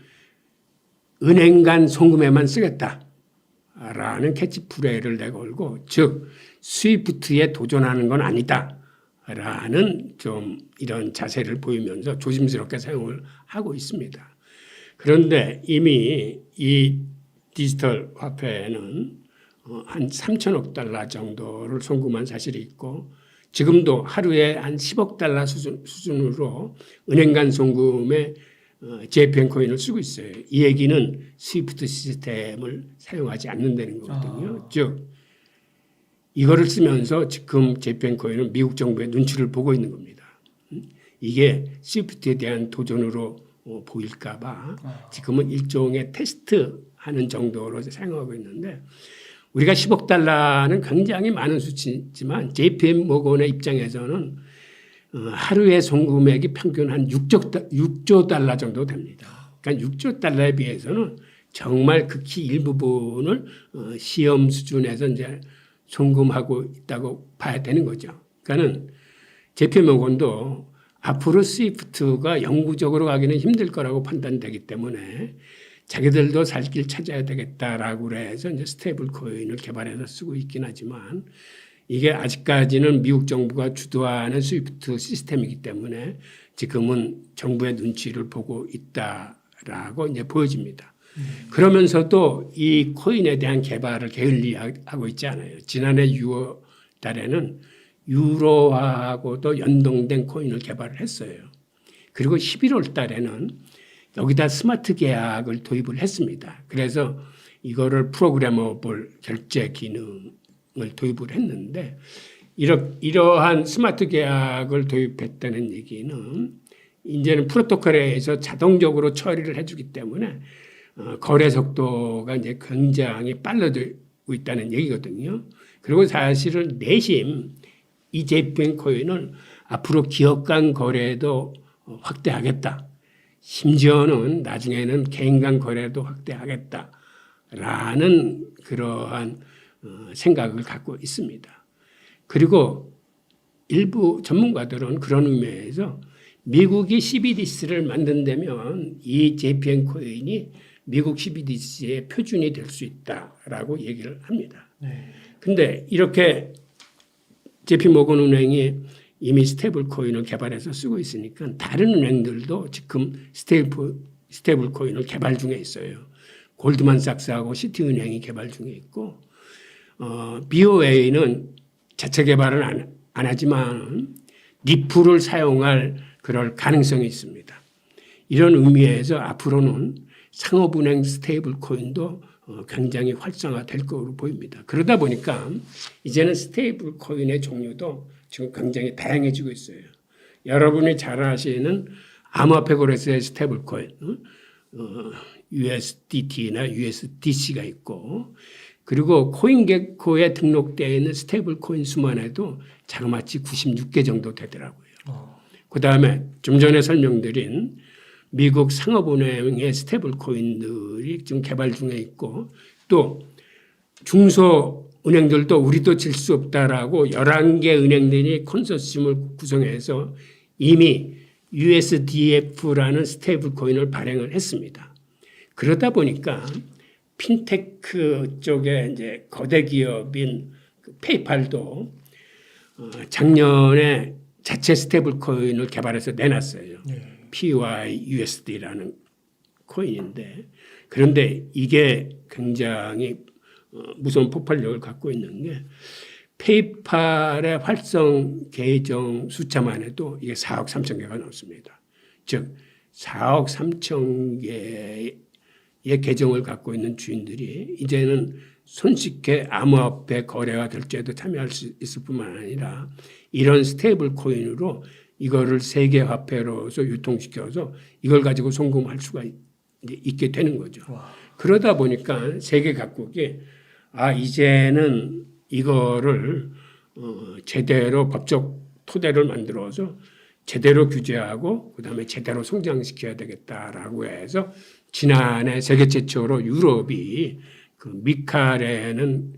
은행 간 송금에만 쓰겠다라는 캐치프레이즈를 내걸고, 즉 스위프트에 도전하는 건 아니다라는 좀 이런 자세를 보이면서 조심스럽게 사용을 하고 있습니다. 그런데 이미 이 디지털 화폐는 한 3천억 달러 정도를 송금한 사실이 있고, 지금도 하루에 한 10억 달러 수준으로 은행 간 송금에 JPN 코인을 쓰고 있어요. 이 얘기는 스위프트 시스템을 사용하지 않는다는 거거든요. 즉 이거를 쓰면서 지금 JPN 코인은 미국 정부의 눈치를 보고 있는 겁니다. 이게 스위프트에 대한 도전으로 보일까 봐 지금은 일종의 테스트하는 정도로 사용하고 있는데, 우리가 10억 달러는 굉장히 많은 수치지만 JP모건의 입장에서는 하루의 송금액이 평균 한 6조 달러 정도 됩니다. 그러니까 6조 달러에 비해서는 정말 극히 일부분을 시험 수준에서 이제 송금하고 있다고 봐야 되는 거죠. 그러니까는 JP모건도 앞으로 스위프트가 영구적으로 가기는 힘들 거라고 판단되기 때문에 자기들도 살 길 찾아야 되겠다라고 해서 이제 스테이블 코인을 개발해서 쓰고 있긴 하지만, 이게 아직까지는 미국 정부가 주도하는 스위프트 시스템이기 때문에 지금은 정부의 눈치를 보고 있다라고 이제 보여집니다. 그러면서도 이 코인에 대한 개발을 게을리하고 있지 않아요. 지난해 6월 달에는 유로화하고도 연동된 코인을 개발을 했어요. 그리고 11월 달에는 여기다 스마트 계약을 도입을 했습니다. 그래서 이거를 프로그래머블 결제 기능을 도입을 했는데, 이러한 스마트 계약을 도입했다는 얘기는 이제는 프로토콜에서 자동적으로 처리를 해주기 때문에 거래 속도가 이제 굉장히 빨라지고 있다는 얘기거든요. 그리고 사실은 내심 이 JPN 코인은 앞으로 기업 간 거래도 확대하겠다. 심지어는 나중에는 개인 간 거래도 확대하겠다라는 그러한 생각을 갖고 있습니다. 그리고 일부 전문가들은 그런 의미에서 미국이 CBDC를 만든다면 이 JPN 코인이 미국 CBDC의 표준이 될 수 있다라고 얘기를 합니다. 그런데 이렇게 JP모건 은행이 이미 스테이블 코인을 개발해서 쓰고 있으니까 다른 은행들도 지금 스테이블 코인을 개발 중에 있어요. 골드만삭스하고 시티은행이 개발 중에 있고, BOA는 자체 개발은 안 하지만 리플을 사용할 그럴 가능성이 있습니다. 이런 의미에서 앞으로는 상업은행 스테이블 코인도 굉장히 활성화될 것으로 보입니다. 그러다 보니까 이제는 스테이블 코인의 종류도 지금 굉장히 다양해지고 있어요. 여러분이 잘 아시는 암호화폐 거래소의 스테이블 코인, USDT나 USDC가 있고, 그리고 코인게코에 등록되어 있는 스테이블 코인 수만 해도 자그마치 96개 정도 되더라고요. 그다음에 좀 전에 설명드린 미국 상업은행의 스테이블 코인들이 지금 개발 중에 있고, 또 중소은행들도 우리도 질 수 없다라고 11개 은행들이 컨소시엄을 구성해서 이미 USDF라는 스테이블 코인을 발행을 했습니다. 그러다 보니까 핀테크 쪽에 이제 거대 기업인 페이팔도 작년에 자체 스테이블 코인을 개발해서 내놨어요. PYUSD라는 코인인데, 그런데 이게 굉장히 무서운 폭발력을 갖고 있는 게, 페이팔의 활성 계정 숫자만 해도 이게 4억 3천 개가 넘습니다. 즉 4억 3천 개의 계정을 갖고 있는 주인들이 이제는 손쉽게 암호화폐 거래와 결제에도 참여할 수 있을 뿐만 아니라 이런 스테이블 코인으로 이거를 세계 화폐로서 유통시켜서 이걸 가지고 송금할 수가 있게 되는 거죠. 와. 그러다 보니까 세계 각국이 이제는 이거를 제대로 법적 토대를 만들어서 제대로 규제하고 그다음에 제대로 성장시켜야 되겠다라고 해서 지난해 세계 최초로 유럽이 그 미카라는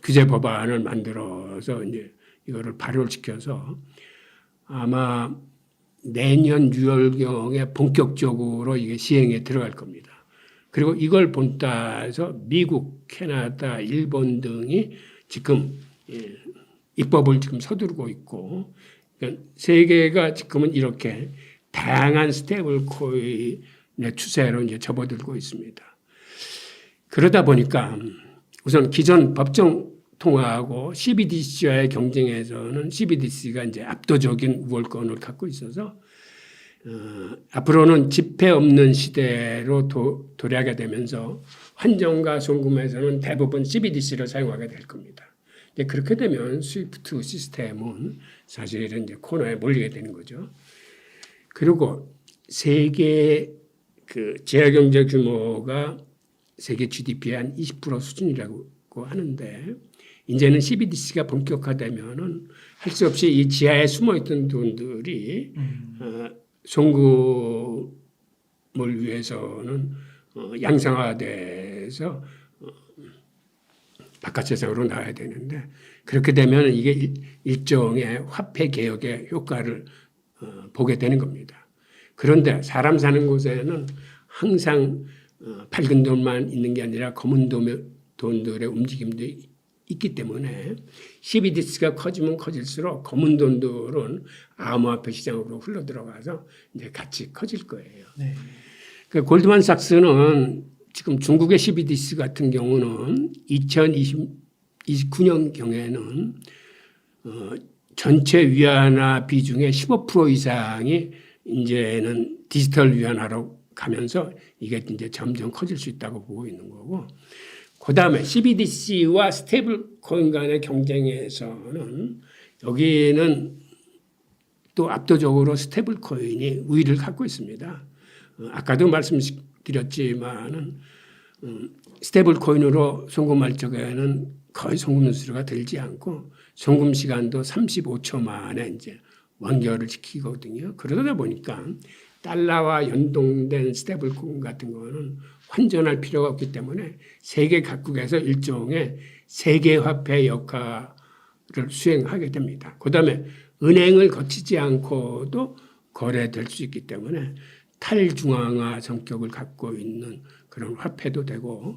규제 법안을 만들어서 이제 이거를 발효를 시켜서 아마 내년 6월경에 본격적으로 이게 시행에 들어갈 겁니다. 그리고 이걸 본따서 미국, 캐나다, 일본 등이 지금 입법을 지금 서두르고 있고 그러니까 세계가 지금은 이렇게 다양한 스테이블 코인의 추세로 이제 접어들고 있습니다. 그러다 보니까 우선 기존 법정 통화하고 CBDC와의 경쟁에서는 CBDC가 이제 압도적인 우월권을 갖고 있어서 앞으로는 지폐 없는 시대로 도래하게 되면서 환전과 송금에서는 대부분 CBDC를 사용하게 될 겁니다. 그렇게 되면 스위프트 시스템은 사실은 이제 코너에 몰리게 되는 거죠. 그리고 세계 그 제약경제 규모가 세계 GDP의 한 20% 수준이라고 하는데 이제는 CBDC가 본격화되면은 할 수 없이 이 지하에 숨어있던 돈들이 송금을 위해서는 양상화돼서 바깥 세상으로 나와야 되는데 그렇게 되면 이게 일종의 화폐 개혁의 효과를 보게 되는 겁니다. 그런데 사람 사는 곳에는 항상 밝은 돈만 있는 게 아니라 검은 돈들의 움직임도 있기 때문에 CBDC가 커지면 커질수록 검은 돈들은 암호화폐 시장으로 흘러 들어가서 이제 같이 커질 거예요. 네. 그 골드만삭스는 지금 중국의 CBDC 같은 경우는 2029년 경에는 전체 위안화 비중의 15% 이상이 이제는 디지털 위안화로 가면서 이게 이제 점점 커질 수 있다고 보고 있는 거고. 그 다음에 CBDC와 스테이블 코인 간의 경쟁에서는 여기는 또 압도적으로 스테이블 코인이 우위를 갖고 있습니다. 아까도 말씀드렸지만은 스테이블 코인으로 송금할 적에는 거의 송금 수수료가 들지 않고 송금 시간도 35초 만에 이제 완결을 시키거든요. 그러다 보니까 달러와 연동된 스테이블 코인 같은 거는 환전할 필요가 없기 때문에 세계 각국에서 일종의 세계 화폐 역할을 수행하게 됩니다. 그다음에 은행을 거치지 않고도 거래될 수 있기 때문에 탈중앙화 성격을 갖고 있는 그런 화폐도 되고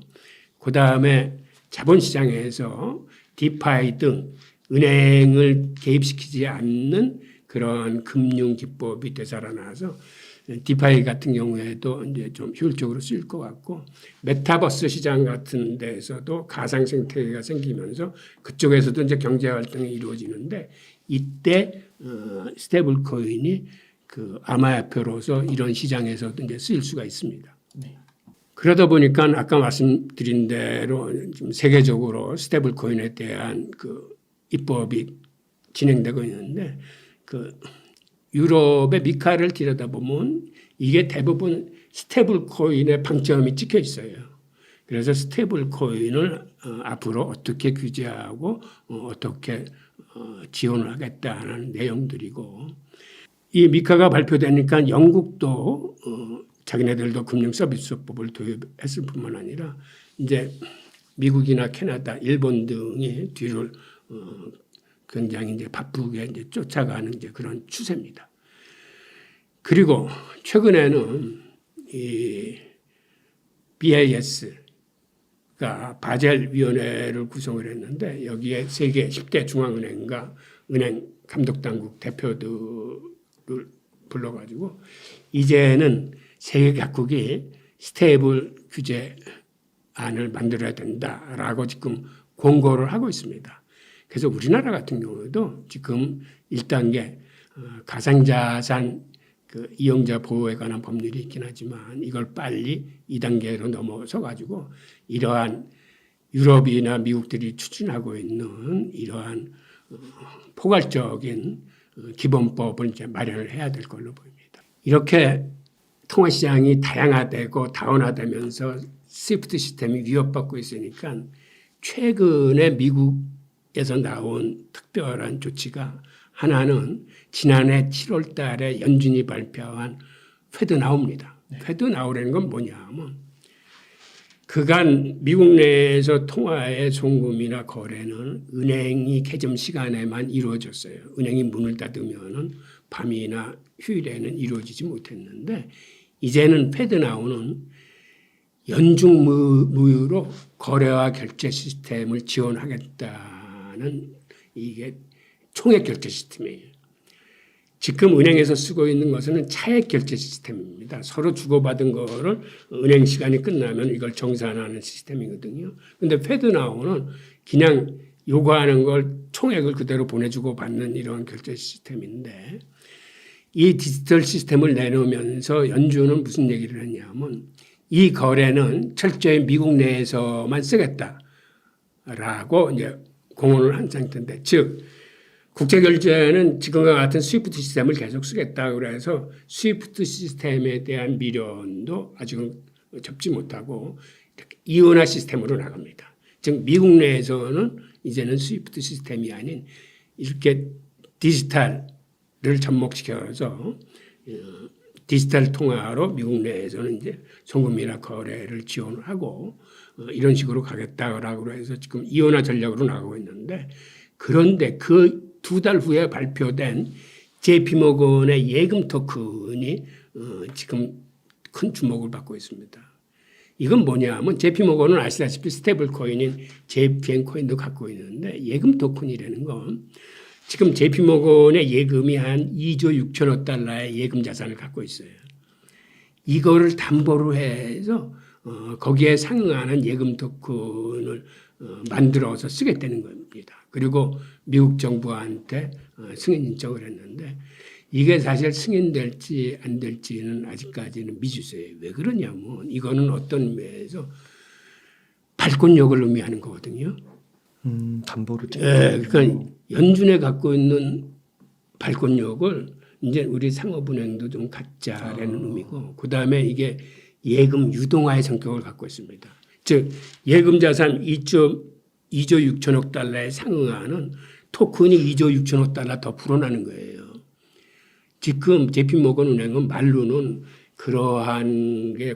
그다음에 자본시장에서 디파이 등 은행을 개입시키지 않는 그런 금융 기법이 되살아나서 디파이 같은 경우에도 이제 좀 효율적으로 쓰일 것 같고 메타버스 시장 같은 데에서도 가상 생태계가 생기면서 그쪽에서도 이제 경제 활동이 이루어지는데 이때 스테이블 코인이 그 암호화폐로서 이런 시장에서도 이제 쓰일 수가 있습니다. 네. 그러다 보니까 아까 말씀드린 대로 지금 세계적으로 스테이블 코인에 대한 그 입법이 진행되고 있는데 그 유럽의 미카를 들여다보면 이게 대부분 스테이블 코인의 방점이 찍혀 있어요. 그래서 스테이블 코인을 앞으로 어떻게 규제하고 어떻게 지원을 하겠다는 내용들이고 이 미카가 발표되니까 영국도 자기네들도 금융 서비스법을 도입했을 뿐만 아니라 이제 미국이나 캐나다, 일본 등이 뒤를 굉장히 이제 바쁘게 이제 쫓아가는 이제 그런 추세입니다. 그리고 최근에는 이 BIS가 바젤 위원회를 구성을 했는데 여기에 세계 10대 중앙은행과 은행 감독당국 대표들을 불러가지고 이제는 세계 각국이 스테이블 규제안을 만들어야 된다라고 지금 권고를 하고 있습니다. 그래서 우리나라 같은 경우도 지금 1단계 가상자산 그 이용자 보호에 관한 법률이 있긴 하지만 이걸 빨리 2단계로 넘어서 가지고 이러한 유럽이나 미국들이 추진하고 있는 이러한 포괄적인 기본법을 이제 마련을 해야 될 걸로 보입니다. 이렇게 통화 시장이 다양화되고 다원화되면서 스위프트 시스템이 위협받고 있으니까 최근에 미국에서 나온 특별한 조치가 하나는 지난해 7월 달에 연준이 발표한 페드나우입니다. 페드나우라는 건 뭐냐면 그간 미국 내에서 통화의 송금이나 거래는 은행이 개점 시간에만 이루어졌어요. 은행이 문을 닫으면은 밤이나 휴일에는 이루어지지 못했는데 이제는 페드나우는 연중 무휴로 거래와 결제 시스템을 지원하겠다는 이게 총액 결제 시스템이에요. 지금 은행에서 쓰고 있는 것은 차액 결제 시스템입니다. 서로 주고받은 거를 은행 시간이 끝나면 이걸 정산하는 시스템이거든요. 근데 페드나우는 그냥 요구하는 걸 총액을 그대로 보내주고 받는 이런 결제 시스템인데 이 디지털 시스템을 내놓으면서 연준은 무슨 얘기를 했냐면 이 거래는 철저히 미국 내에서만 쓰겠다라고 이제 공언을 한 상태인데 즉 국제결제는 지금과 같은 스위프트 시스템을 계속 쓰겠다 그래서 스위프트 시스템에 대한 미련도 아직은 접지 못하고 이원화 시스템으로 나갑니다. 즉 미국 내에서는 이제는 스위프트 시스템이 아닌 이렇게 디지털을 접목시켜서 디지털 통화로 미국 내에서는 이제 송금이나 거래를 지원하고 이런 식으로 가겠다라고 해서 지금 이원화 전략으로 나가고 있는데 그런데 그 2달 후에 발표된 JP모건의 예금 토큰이 지금 큰 주목을 받고 있습니다. 이건 뭐냐 하면 JP모건은 아시다시피 스테이블 코인인 JPM 코인도 갖고 있는데 예금 토큰이라는 건 지금 JP모건의 예금이 한 2조 6천억 달러의 예금 자산을 갖고 있어요. 이거를 담보로 해서 거기에 상응하는 예금 토큰을 만들어서 쓰겠다는 겁니다. 그리고 미국 정부한테 승인 인정을 했는데 이게 사실 승인될지 안 될지는 아직까지는 미지수예요. 왜 그러냐면 이거는 어떤 의미에서 발권력을 의미하는 거거든요. 담보를 그러니까 연준에 갖고 있는 발권력을 이제 우리 상업은행도 좀 갖자라는 의미고 그다음에 이게 예금 유동화의 성격을 갖고 있습니다. 즉 예금 자산 2조 6천억 달러에 상응하는 토큰이 2조 6천억 달러 더 불어나는 거예요. 지금 JP모건 은행은 말로는 그러한 게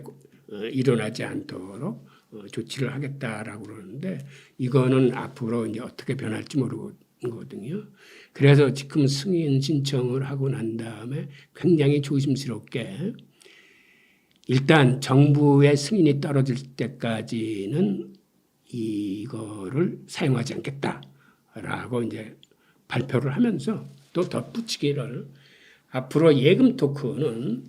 일어나지 않도록 조치를 하겠다라고 그러는데 이거는 앞으로 이제 어떻게 변할지 모르거든요. 그래서 지금 승인 신청을 하고 난 다음에 굉장히 조심스럽게 일단 정부의 승인이 떨어질 때까지는 이거를 사용하지 않겠다라고 이제 발표를 하면서 또 덧붙이기를 앞으로 예금 토큰은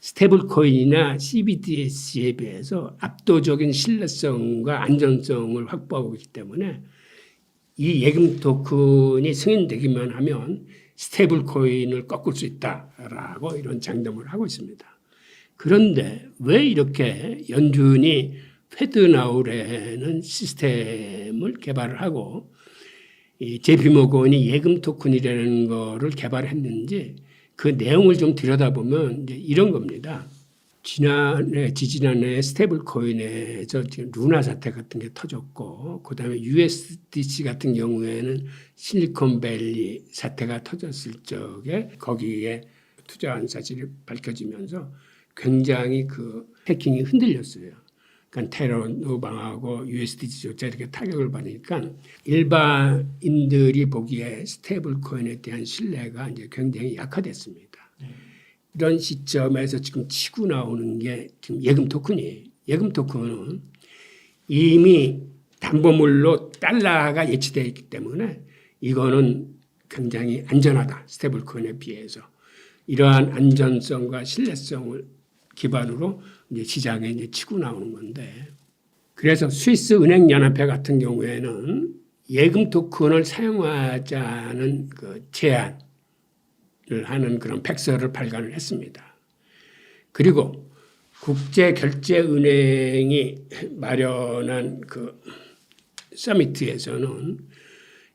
스테이블 코인이나 CBDC에 비해서 압도적인 신뢰성과 안전성을 확보하고 있기 때문에 이 예금 토큰이 승인되기만 하면 스테이블 코인을 꺾을 수 있다라고 이런 장담을 하고 있습니다. 그런데 왜 이렇게 연준이 페드나우라는 시스템을 개발을 하고 이 JP모건이 예금 토큰이라는 거를 개발했는지 그 내용을 좀 들여다보면 이제 이런 겁니다. 지지난해 스테이블 코인에서 지금 루나 사태 같은 게 터졌고 그다음에 USDC 같은 경우에는 실리콘밸리 사태가 터졌을 적에 거기에 투자한 사실이 밝혀지면서 굉장히 그 해킹이 흔들렸어요. 그러니까 테러도 망하고 USDC조차 이렇게 타격을 받으니까 일반인들이 보기에 스테이블 코인에 대한 신뢰가 이제 굉장히 약화됐습니다. 이런 시점에서 지금 치고 나오는 게 지금 예금 토큰이에요. 예금 토큰은 이미 담보물로 달러가 예치되어 있기 때문에 이거는 굉장히 안전하다. 스테이블 코인에 비해서. 이러한 안전성과 신뢰성을 기반으로 이제 시장에 이제 치고 나오는 건데 그래서 스위스 은행 연합회 같은 경우에는 예금 토큰을 사용하자는 그 제안을 하는 그런 백서를 발간을 했습니다. 그리고 국제결제은행이 마련한 그 서미트에서는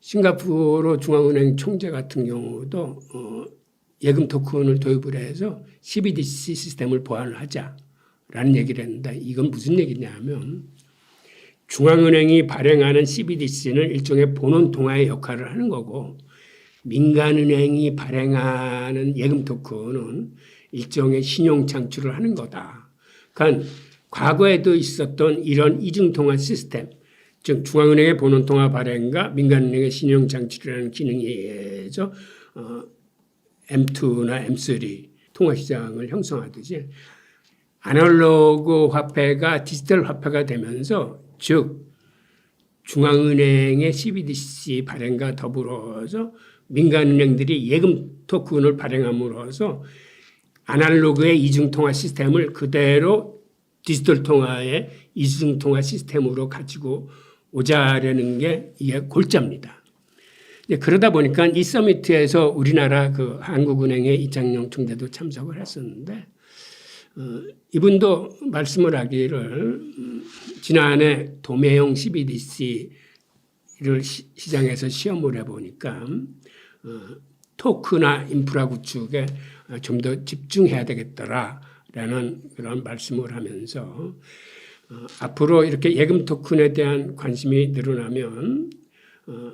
싱가포르 중앙은행 총재 같은 경우도 예금 토큰을 도입을 해서 CBDC 시스템을 보완을 하자라는 얘기를 했는데 이건 무슨 얘기냐면 중앙은행이 발행하는 CBDC는 일종의 본원 통화의 역할을 하는 거고 민간은행이 발행하는 예금 토큰은 일종의 신용 창출을 하는 거다. 그러니까 과거에도 있었던 이런 이중통화 시스템, 즉 중앙은행의 본원통화 발행과 민간은행의 신용 창출이라는 기능에 의해서 M2나 M3 통화시장을 형성하듯이 아날로그 화폐가 디지털 화폐가 되면서 즉 중앙은행의 CBDC 발행과 더불어서 민간은행들이 예금 토큰을 발행함으로써 아날로그의 이중통화 시스템을 그대로 디지털 통화의 이중통화 시스템으로 가지고 오자라는 게 이게 골자입니다. 그러다 보니까 이 서미트에서 우리나라 그 한국은행의 이창용 총재도 참석을 했었는데 이분도 말씀을 하기를 지난해 도매형 CBDC를 시장에서 시험을 해보니까 토크나 인프라 구축에 좀 더 집중해야 되겠더라라는 그런 말씀을 하면서 앞으로 이렇게 예금 토큰에 대한 관심이 늘어나면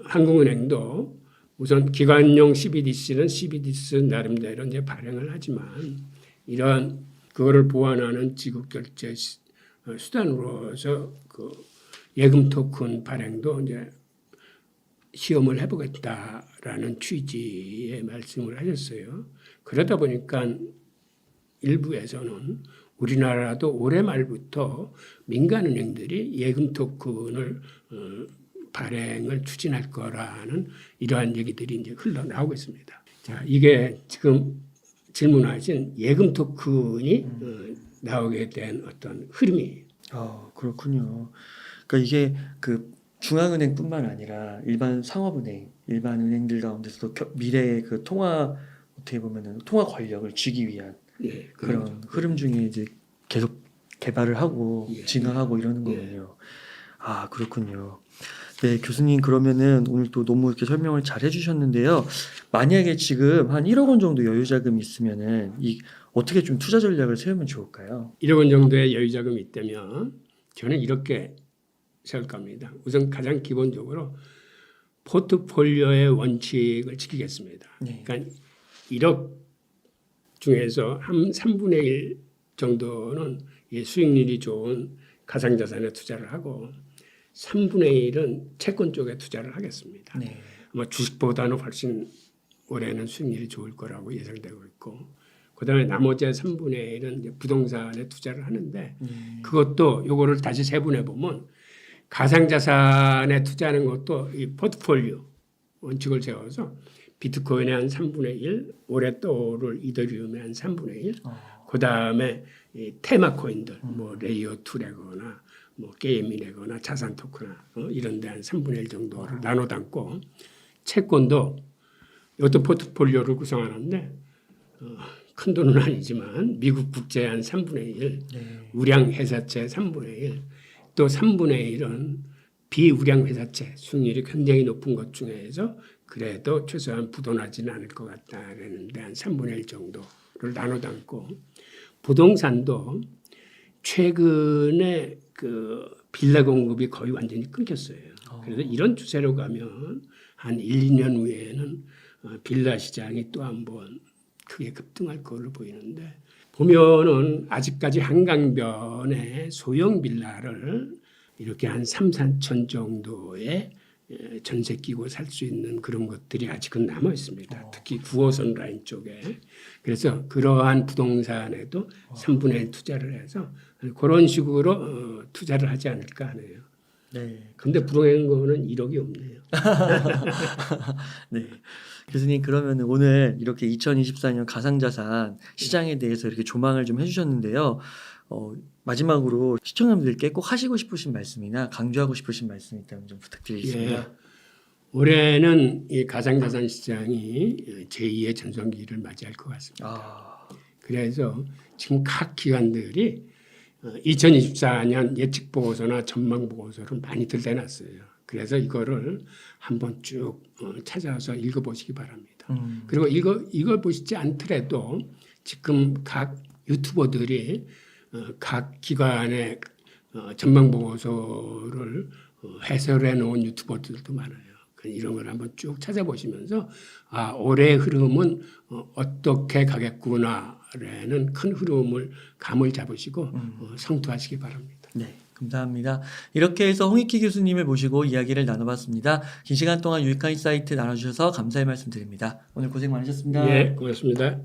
한국은행도 우선 기관용 CBDC는 CBDC 나름대로 이제 발행을 하지만 이러한 그거를 보완하는 지급 결제 수단으로서 그 예금 토큰 발행도 이제 시험을 해보겠다라는 취지의 말씀을 하셨어요. 그러다 보니까 일부에서는 우리나라도 올해 말부터 민간은행들이 예금 토큰을 발행을 추진할 거라는 이러한 얘기들이 이제 흘러나오고 있습니다. 자, 이게 지금 질문하신 예금 토큰이 나오게 된 어떤 흐름이에요. 그렇군요. 그러니까 이게 그 중앙은행뿐만 아니라 일반 상업은행, 일반 은행들 가운데서도 미래의 그 통화 어떻게 보면은 통화 권력을 쥐기 위한 예, 그런 그렇죠. 흐름 중에 이제 계속 개발을 하고 예, 진화하고 이러는 예. 거군요. 그렇군요. 네, 교수님 그러면은 오늘 또 너무 이렇게 설명을 잘 해주셨는데요. 만약에 지금 한 1억 원 정도 여유 자금이 있으면은 어떻게 좀 투자 전략을 세우면 좋을까요? 1억 원 정도의 여유 자금이 있다면 저는 이렇게 세울 겁니다. 우선 가장 기본적으로 포트폴리오의 원칙을 지키겠습니다. 네. 그러니까 1억 중에서 한 3분의 1 정도는 수익률이 좋은 가상자산에 투자를 하고 3분의 1은 채권 쪽에 투자를 하겠습니다. 네. 아마 주식보다는 훨씬 올해는 수익률이 좋을 거라고 예상되고 있고 그다음에 나머지 3분의 1은 이제 부동산에 투자를 하는데 그것도 요거를 다시 세분해 보면 가상자산에 투자하는 것도 이 포트폴리오 원칙을 세워서 비트코인의 한 3분의 1, 올해 또 오를 이더리움의 한 3분의 1, 그다음에 이 테마 코인들 뭐 레이어 2라거나 뭐 게임이라거나 자산 토크나 이런 데 한 3분의 1 정도를 나눠 담고 채권도 이것도 포트폴리오를 구성하는데 큰 돈은 아니지만 미국 국채 한 3분의 1, 우량 회사채 3분의 1, 또 3분의 1은 비우량 회사채 수익률이 굉장히 높은 것 중에서 그래도 최소한 부도나지는 않을 것 같다라는데 한 3분의 1 정도를 나눠 담고 부동산도 최근에 그 빌라 공급이 거의 완전히 끊겼어요. 그래서 이런 추세로 가면 한 1, 2년 후에는 빌라 시장이 또 한번 크게 급등할 걸로 보이는데 보면은 아직까지 한강변에 소형 빌라를 이렇게 한 3, 4천 정도의 전세 끼고 살 수 있는 그런 것들이 아직은 남아 있습니다. 특히 9호선 라인 쪽에. 그래서 그러한 부동산에도 3분의 1 투자를 해서 그런 식으로 투자를 하지 않을까 하네요. 네. 근데 불행한 거는 1억이 없네요. 네. 교수님 그러면 오늘 이렇게 2024년 가상자산 시장에 대해서 이렇게 조망을 좀 해주셨는데요. 마지막으로 시청자분들께 꼭 하시고 싶으신 말씀이나 강조하고 싶으신 말씀이 있다면 좀 부탁드리겠습니다. 올해는 이 가상자산 시장이 제2의 전성기를 맞이할 것 같습니다. 아, 그래서 지금 각 기관들이 2024년 예측 보고서나 전망 보고서를 많이들 내놨어요. 그래서 이거를 한번 쭉 찾아서 읽어보시기 바랍니다. 그리고 이걸 보시지 않더라도 지금 각 유튜버들이 각 기관의 전망 보고서를 해설해 놓은 유튜버들도 많아요. 이런 걸 한번 쭉 찾아보시면서 아, 올해의 흐름은 어떻게 가겠구나라는 큰 흐름을 감을 잡으시고 성투하시기 바랍니다. 네, 감사합니다. 이렇게 해서 홍익희 교수님을 모시고 이야기를 나눠봤습니다. 긴 시간 동안 유익한 인사이트 나눠주셔서 감사의 말씀 드립니다. 오늘 고생 많으셨습니다. 예, 고맙습니다.